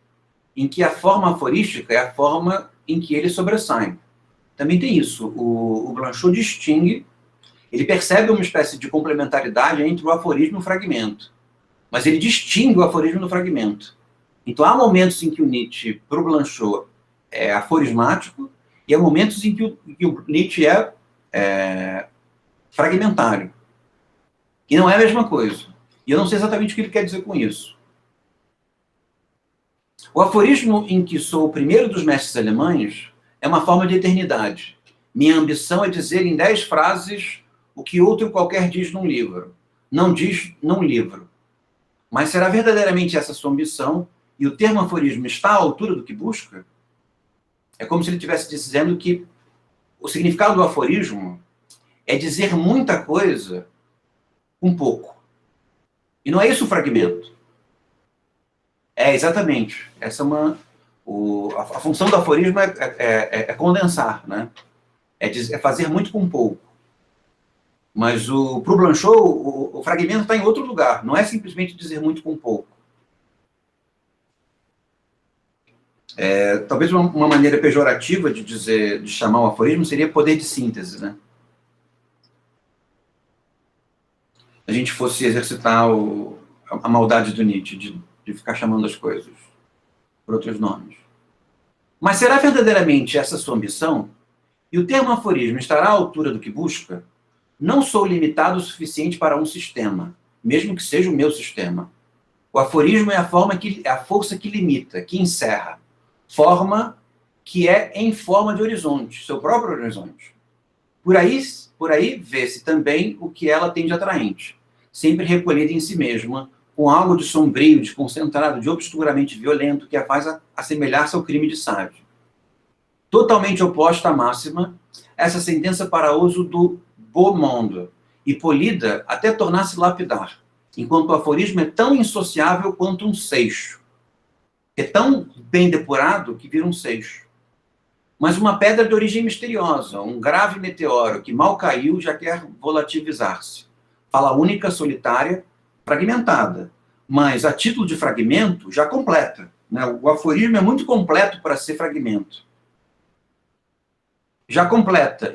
em que a forma aforística é a forma em que ele sobressai. Também tem isso. O Blanchot distingue, ele percebe uma espécie de complementaridade entre o aforismo e o fragmento, mas ele distingue o aforismo do fragmento. Então, há momentos em que o Nietzsche, para o Blanchot, é aforismático, e há momentos em que o Nietzsche é fragmentário. E não é a mesma coisa. E eu não sei exatamente o que ele quer dizer com isso. O aforismo em que sou o primeiro dos mestres alemães é uma forma de eternidade. Minha ambição é dizer em 10 frases o que outro qualquer diz num livro. Não diz num livro. Mas será verdadeiramente essa sua ambição e o termo aforismo está à altura do que busca? É como se ele estivesse dizendo que o significado do aforismo é dizer muita coisa com pouco. E não é isso o fragmento. Exatamente. Essa é a função do aforismo é condensar, né? É fazer muito com pouco. Mas para o Blanchot, o fragmento está em outro lugar. Não é simplesmente dizer muito com pouco. Talvez uma maneira pejorativa de dizer, de chamar o aforismo seria poder de síntese, né? A gente fosse exercitar a maldade do Nietzsche, de ficar chamando as coisas por outros nomes. Mas será verdadeiramente essa sua ambição? E o termo aforismo estará à altura do que busca? Não sou limitado o suficiente para um sistema, mesmo que seja o meu sistema. O aforismo é a força que limita, que encerra. Forma que é em forma de horizonte, seu próprio horizonte. Por aí vê-se também o que ela tem de atraente, sempre recolhida em si mesma, com algo de sombrio, de concentrado, de obscuramente violento, que a faz assemelhar-se ao crime de sábio. Totalmente oposta à máxima, essa sentença para uso do beau monde, e polida até tornar-se lapidar, enquanto o aforismo é tão insociável quanto um seixo. É tão bem depurado que vira um seixo. Mas uma pedra de origem misteriosa, um grave meteoro que mal caiu já quer volatilizar-se. Fala única, solitária, fragmentada, mas a título de fragmento já completa, né? O aforismo é muito completo para ser fragmento. Já completa.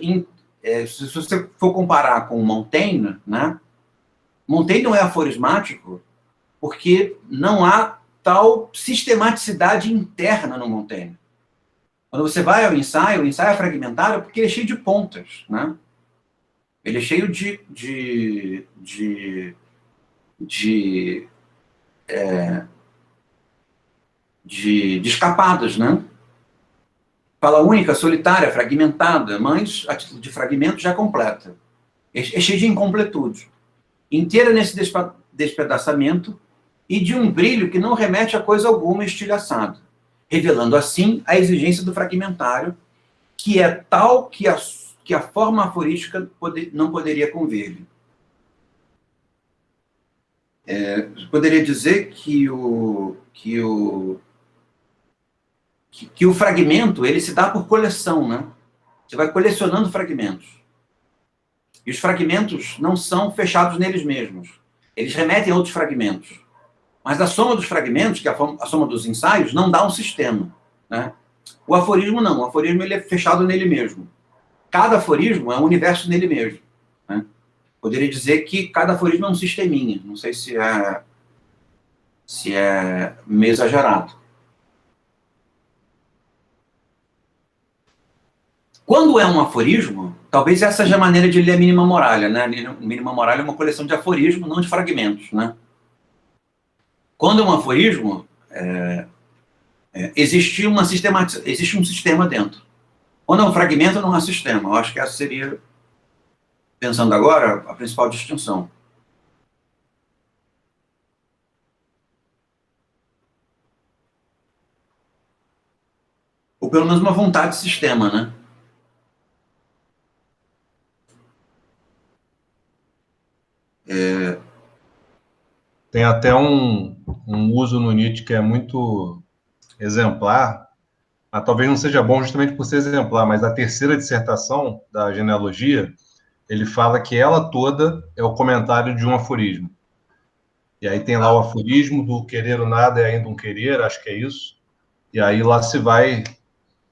Se você for comparar com Montaigne, né? Montaigne não é aforismático porque não há tal sistematicidade interna no Montaigne. Quando você vai ao ensaio, o ensaio é fragmentário porque ele é cheio de pontas, né? Ele é cheio de escapadas, né? Fala única, solitária, fragmentada, mas a título de fragmento já completa. É cheio de incompletude. Inteira nesse despedaçamento e de um brilho que não remete a coisa alguma estilhaçada, revelando assim a exigência do fragmentário, que é tal que a forma aforística não poderia conver-lhe. Poderia dizer que o fragmento, ele se dá por coleção, né? Você vai colecionando fragmentos. E os fragmentos não são fechados neles mesmos. Eles remetem a outros fragmentos. Mas a soma dos fragmentos, que é a soma dos ensaios, não dá um sistema, né? O aforismo não. O aforismo ele é fechado nele mesmo. Cada aforismo é um universo nele mesmo, né? Poderia dizer que cada aforismo é um sisteminha. Não sei se é meio exagerado. Quando é um aforismo, talvez essa seja a maneira de ler a Mínima Muralha, né? A Mínima Muralha é uma coleção de aforismos, não de fragmentos, né? Quando é um aforismo, existe um sistema dentro. Quando é um fragmento, não há sistema. Eu acho que essa seria, pensando agora, a principal distinção. Ou pelo menos uma vontade de sistema, né? Tem até um uso no Nietzsche que é muito exemplar, mas talvez não seja bom justamente por ser exemplar, mas a terceira dissertação da genealogia, ele fala que ela toda é o comentário de um aforismo. E aí tem lá o aforismo do querer o nada é ainda um querer, acho que é isso. E aí lá se vai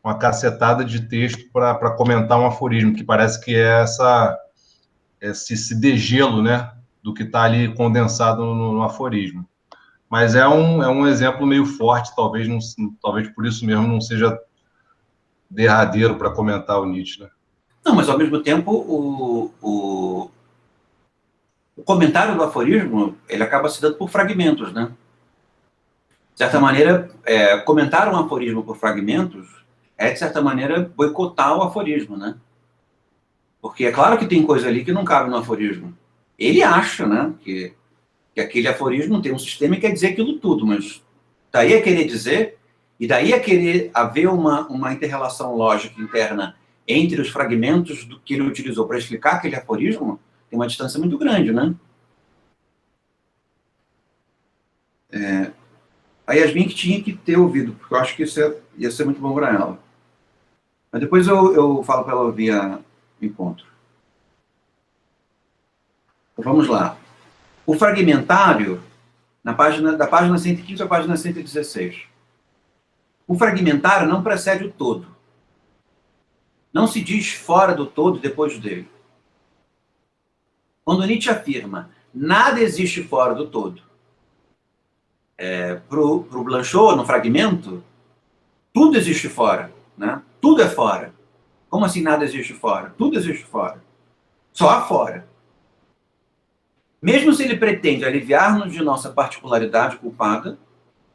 uma cacetada de texto para comentar um aforismo, que parece que é esse degelo, né, do que está ali condensado no aforismo. Mas é um exemplo meio forte, talvez por isso mesmo não seja derradeiro para comentar o Nietzsche, né? Não, mas ao mesmo tempo o comentário do aforismo, ele acaba se dando por fragmentos, né? De certa maneira, comentar um aforismo por fragmentos é, de certa maneira, boicotar o aforismo, né? Porque é claro que tem coisa ali que não cabe no aforismo. Ele acha, né, que aquele aforismo tem um sistema e quer dizer aquilo tudo, mas daí a querer dizer, e daí a querer haver uma inter-relação lógica interna entre os fragmentos do que ele utilizou para explicar aquele aforismo, tem uma distância muito grande, né? A Yasmin que tinha que ter ouvido, porque eu acho que isso ia ser muito bom para ela. Mas depois eu falo para ela ouvir o encontro. Então, vamos lá. O fragmentário, da página 115 à página 116. O fragmentário não precede o todo. Não se diz fora do todo depois dele. Quando Nietzsche afirma nada existe fora do todo, para o Blanchot, no fragmento, tudo existe fora. Né? Tudo é fora. Como assim nada existe fora? Tudo existe fora. Só há fora. Mesmo se ele pretende aliviar-nos de nossa particularidade culpada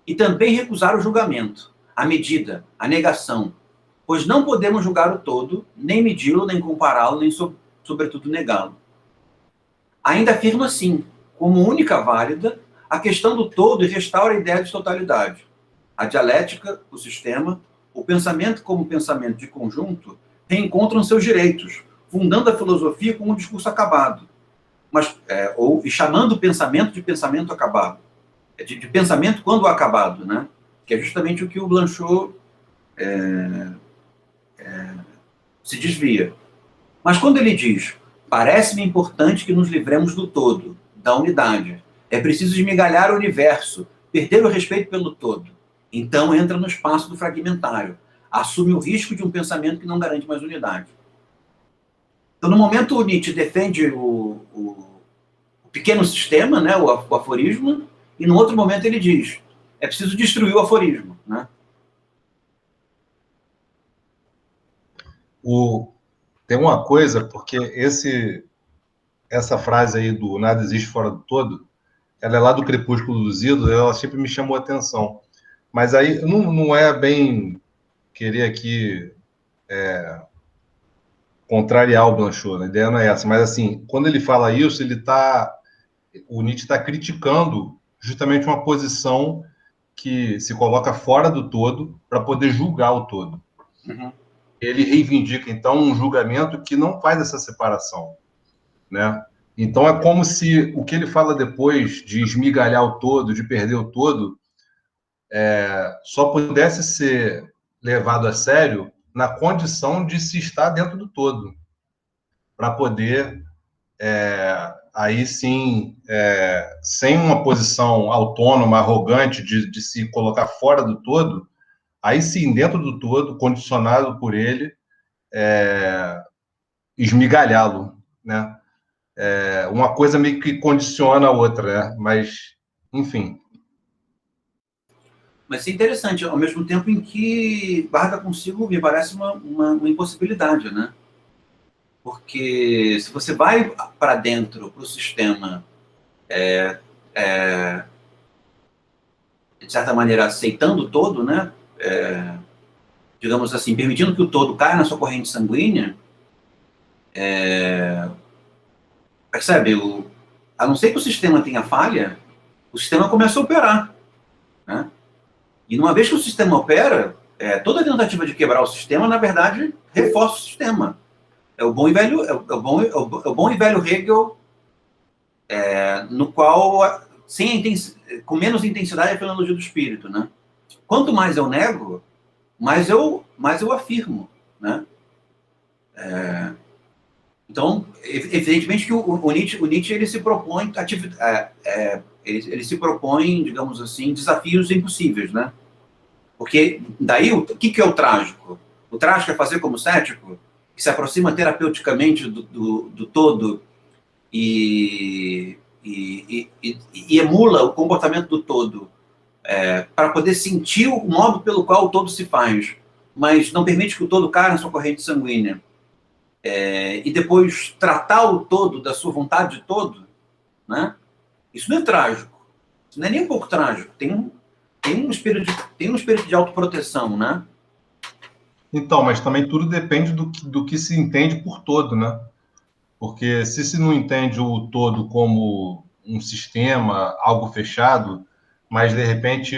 e também recusar o julgamento, a medida, a negação, pois não podemos julgar o todo, nem medi-lo, nem compará-lo, nem, sobretudo, negá-lo. Ainda afirma, assim, como única válida, a questão do todo e restaura a ideia de totalidade. A dialética, o sistema, o pensamento como pensamento de conjunto reencontram seus direitos, fundando a filosofia como um discurso acabado, e chamando o pensamento de pensamento acabado, de pensamento quando acabado, né? Que é justamente o que o Blanchot se desvia. Mas quando ele diz, parece-me importante que nos livremos do todo, da unidade, é preciso esmigalhar o universo, perder o respeito pelo todo, então entra no espaço do fragmentário, assume o risco de um pensamento que não garante mais unidade. Então, no momento, o Nietzsche defende o pequeno sistema, né, o aforismo, e no outro momento ele diz, é preciso destruir o aforismo. Né? Tem uma coisa, porque essa frase aí do nada existe fora do todo, ela é lá do Crepúsculo dos Ídolos, ela sempre me chamou a atenção. Mas aí não é bem querer aqui contrariar o Blanchot, né? A ideia não é essa. Mas, assim, quando ele fala isso, o Nietzsche está criticando justamente uma posição que se coloca fora do todo para poder julgar o todo. Uhum. Ele reivindica, então, um julgamento que não faz essa separação, né? Então, é como se o que ele fala depois de esmigalhar o todo, de perder o todo, só pudesse ser levado a sério na condição de se estar dentro do todo, para poder, aí sim, sem uma posição autônoma, arrogante, de se colocar fora do todo, aí sim, dentro do todo, condicionado por ele, esmigalhá-lo, né? Uma coisa meio que condiciona a outra, né? Mas, enfim. Mas é interessante, ao mesmo tempo em que guarda consigo, me parece uma impossibilidade, né? Porque se você vai para dentro, para o sistema, de certa maneira, aceitando o todo, né? Digamos assim, permitindo que o todo caia na sua corrente sanguínea, percebe? A não ser que o sistema tenha falha, o sistema começa a operar. Né? E uma vez que o sistema opera, toda tentativa de quebrar o sistema, na verdade, reforça o sistema. É o bom e velho, bom e velho Hegel, no qual, com menos intensidade, é a filologia do espírito. Né? Quanto mais eu nego, mais eu afirmo. Né? Então, evidentemente que o Nietzsche ele se propõe ele se propõe, digamos assim, desafios impossíveis, né? Porque daí o que é o trágico? O trágico é fazer como cético, que se aproxima terapeuticamente do todo e emula o comportamento do todo para poder sentir o modo pelo qual o todo se faz, mas não permite que o todo caia na sua corrente sanguínea. E depois tratar o todo da sua vontade de todo, né? Isso não é trágico. Isso não é nem um pouco trágico. Tem um espírito de autoproteção, né? Então, mas também tudo depende do que se entende por todo, né? Porque se não entende o todo como um sistema, algo fechado, mas de repente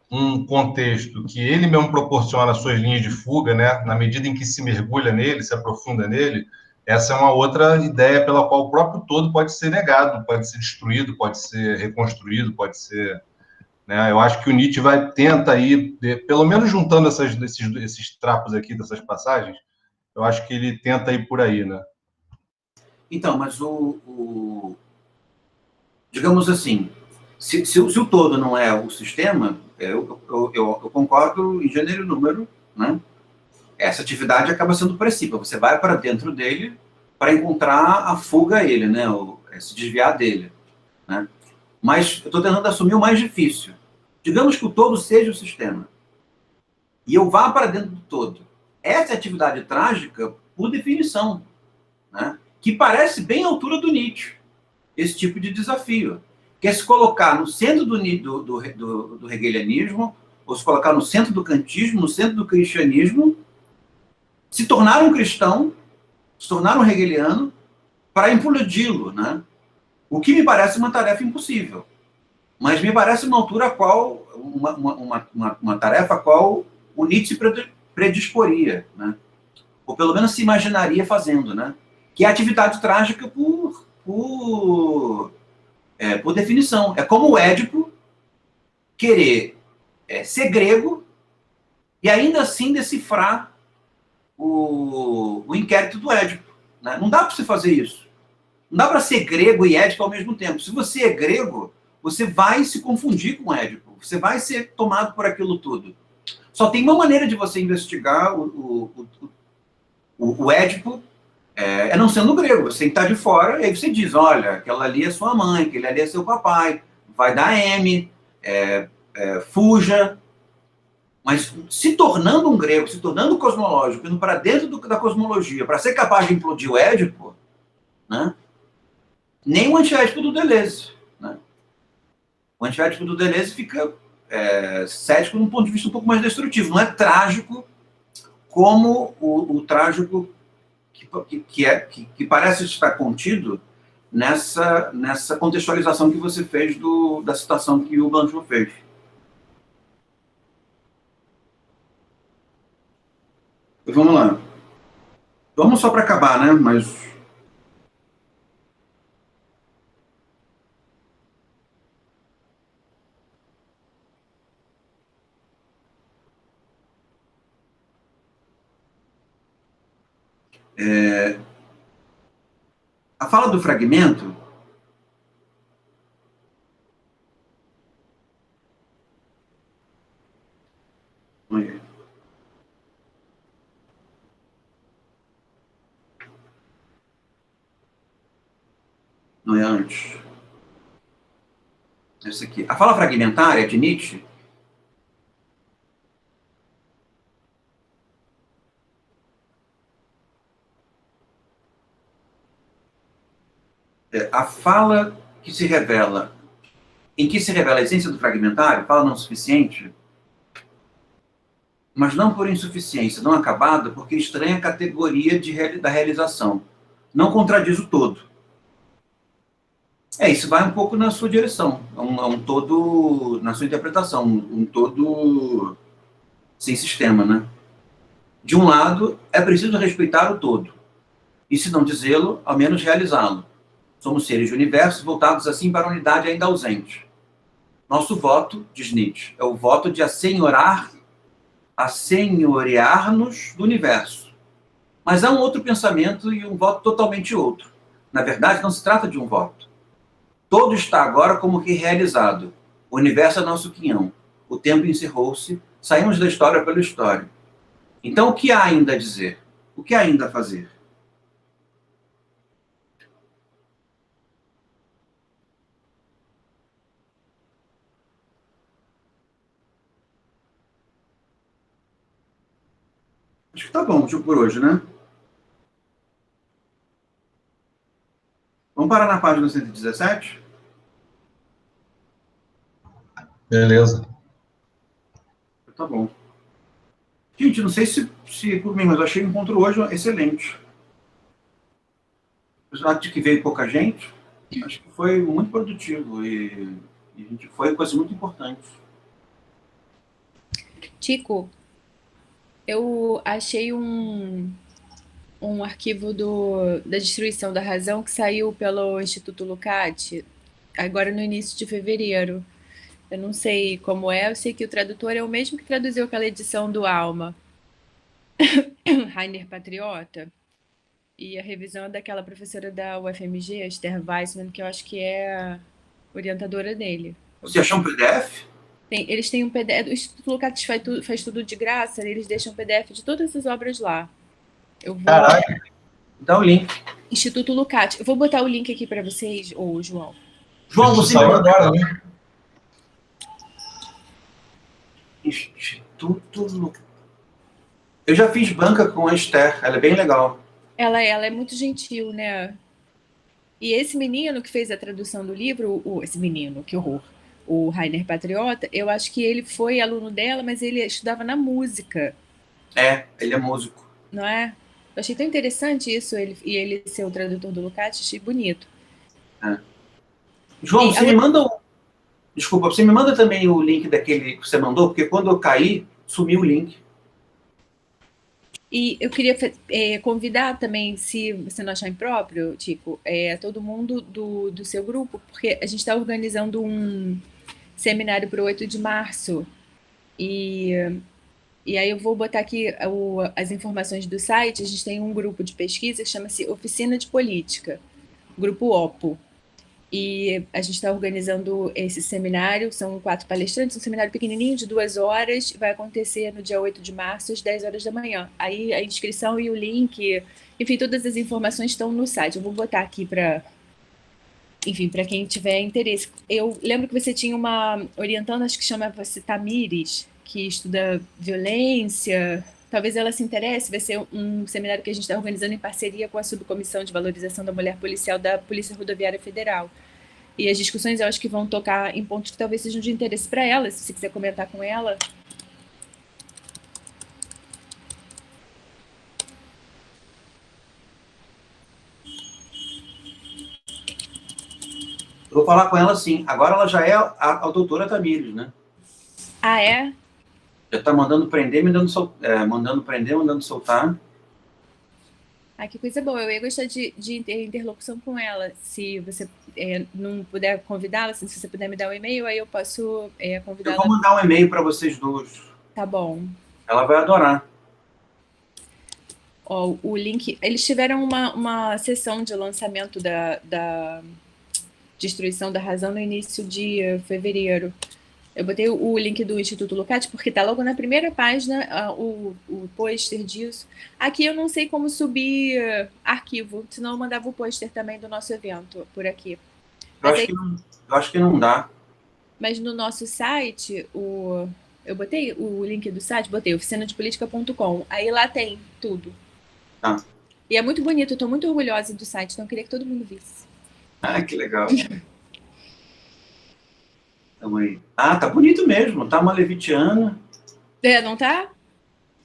um contexto que ele mesmo proporciona suas linhas de fuga, né? Na medida em que se mergulha nele, se aprofunda nele, essa é uma outra ideia pela qual o próprio todo pode ser negado, pode ser destruído, pode ser reconstruído, pode ser... Né? Eu acho que o Nietzsche tenta aí, pelo menos juntando esses trapos aqui, dessas passagens, eu acho que ele tenta ir por aí, né? Então, mas digamos assim, Se o todo não é o sistema, eu concordo em gênero e número, né? Essa atividade acaba sendo opressiva. Você vai para dentro dele para encontrar a fuga a ele, né? Se desviar dele, né? Mas eu estou tentando assumir o mais difícil. Digamos que o todo seja o sistema. E eu vá para dentro do todo. Essa é a atividade trágica, por definição, né? Que parece bem à altura do Nietzsche, esse tipo de desafio. Que é se colocar no centro do hegelianismo, ou se colocar no centro do kantismo, no centro do cristianismo, se tornar um cristão, se tornar um hegeliano, para implodi-lo, né? O que me parece uma tarefa impossível. Mas me parece uma altura a qual, uma tarefa a qual o Nietzsche predisporia, né? Ou pelo menos se imaginaria fazendo, né? Que é a atividade trágica por definição. É como o Édipo querer ser grego e ainda assim decifrar o inquérito do Édipo, né? Não dá para você fazer isso. Não dá para ser grego e Édipo ao mesmo tempo. Se você é grego, você vai se confundir com o Édipo. Você vai ser tomado por aquilo tudo. Só tem uma maneira de você investigar o Édipo, não sendo grego. Você tem que estar de fora, e aí você diz, olha, aquela ali é sua mãe, aquele ali é seu papai, vai dar M, fuja. Mas se tornando um grego, se tornando cosmológico, indo para dentro da cosmologia, para ser capaz de implodir o Édipo, né? Nem o antiédipo do Deleuze, né? O antiédipo do Deleuze fica cético num ponto de vista um pouco mais destrutivo. Não é trágico como o trágico que parece estar contido nessa contextualização que você fez da citação que o Blanchot fez. Vamos lá. Vamos só para acabar, né? Mas a fala do fragmento não é antes. Esse aqui. A fala fragmentária de Nietzsche a fala que se revela, em que se revela a essência do fragmentário, fala não suficiente, mas não por insuficiência, não acabada, porque estranha a categoria da realização. Não contradiz o todo. Isso vai um pouco na sua direção, um todo, na sua interpretação, um todo sem sistema, né? De um lado, é preciso respeitar o todo, e se não dizê-lo, ao menos realizá-lo. Somos seres de universo voltados assim para a unidade ainda ausente. Nosso voto, diz Nietzsche, é o voto de assenhorear-nos do universo. Mas há um outro pensamento e um voto totalmente outro. Na verdade, não se trata de um voto. Todo está agora como que realizado. O universo é nosso quinhão. O tempo encerrou-se, saímos da história pela história. Então, o que há ainda a dizer? O que há ainda a fazer? Acho que tá bom, por hoje, né? Vamos parar na página 117? Beleza. Tá bom. Gente, não sei se por mim, mas eu achei o encontro hoje excelente. Apesar de que veio pouca gente, acho que foi muito produtivo e a gente foi coisas muito importantes. Tico, eu achei um arquivo da Destruição da Razão que saiu pelo Instituto Lukács, agora no início de fevereiro. Eu não sei como é, eu sei que o tradutor é o mesmo que traduziu aquela edição do Alma, Rainer Patriota, e a revisão é daquela professora da UFMG, Esther Weissman, que eu acho que é a orientadora dele. Você achou um PDF? Eles têm um PDF, o Instituto Lukács faz tudo de graça, eles deixam um PDF de todas as obras lá. Eu vou... Caralho. Dá o link. Instituto Lukács. Eu vou botar o link aqui para vocês, ô João. João, Isso você saiu agora, né? Instituto Lukács. Eu já fiz banca com a Esther, ela é bem legal. Ela é muito gentil, né? E esse menino que fez a tradução do livro, esse menino, que horror, o Rainer Patriota, eu acho que ele foi aluno dela, mas ele estudava na música. Ele é músico. Não é? Eu achei tão interessante isso, ele ser o tradutor do Lukács, achei bonito. João, você me manda Desculpa, você me manda também o link daquele que você mandou, porque quando eu caí, sumiu o link. E eu queria convidar também, se você não achar impróprio, Tico, todo mundo do seu grupo, porque a gente está organizando um seminário para o 8 de março. E aí eu vou botar aqui as informações do site. A gente tem um grupo de pesquisa que chama-se Oficina de Política, Grupo OPO. E a gente está organizando esse seminário, são 4 palestrantes, um seminário pequenininho de 2 horas, vai acontecer no dia 8 de março, às 10 horas da manhã. Aí a inscrição e o link, enfim, todas as informações estão no site. Eu vou botar aqui para quem tiver interesse. Eu lembro que você tinha uma orientanda, acho que chama-se Tamires, que estuda violência. Talvez ela se interesse, vai ser um seminário que a gente está organizando em parceria com a Subcomissão de Valorização da Mulher Policial da Polícia Rodoviária Federal. E as discussões eu acho que vão tocar em pontos que talvez sejam de interesse para ela, se você quiser comentar com ela. Eu vou falar com ela sim. Agora ela já é a doutora Tamires, né? Ah, é? Já está mandando prender, mandando prender, mandando soltar. Ah, que coisa boa. Eu ia gostar de ter interlocução com ela. Se você não puder convidá-la, se você puder me dar um e-mail, aí eu posso convidá-la. Eu vou mandar um e-mail para vocês dois. Tá bom. Ela vai adorar. Ó, o link... Eles tiveram uma sessão de lançamento da Destruição da Razão no início de fevereiro. Eu botei o link do Instituto Lukács, porque está logo na primeira página o pôster disso. Aqui eu não sei como subir arquivo, senão eu mandava o pôster também do nosso evento por aqui. Eu acho que não dá. Mas no nosso site, eu botei o link do site, botei oficinadepolitica.com. Aí lá tem tudo. Tá. E é muito bonito, eu estou muito orgulhosa do site, então eu queria que todo mundo visse. Ah, que legal. Ah, tá bonito mesmo. Tá uma levitiana. Não tá?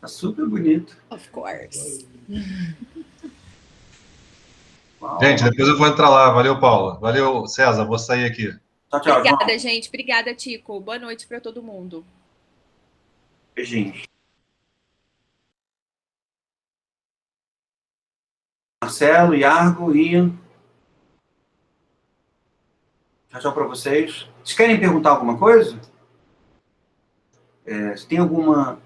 Tá super bonito. Of course. Uau. Gente, depois eu vou entrar lá. Valeu, Paula. Valeu, César. Vou sair aqui. Tchau, Obrigada, João. gente. Obrigada, Tico. Boa noite para todo mundo. Beijinhos. Marcelo, Iargo, Ian. Tchau para vocês. Vocês querem perguntar alguma coisa? Se tem alguma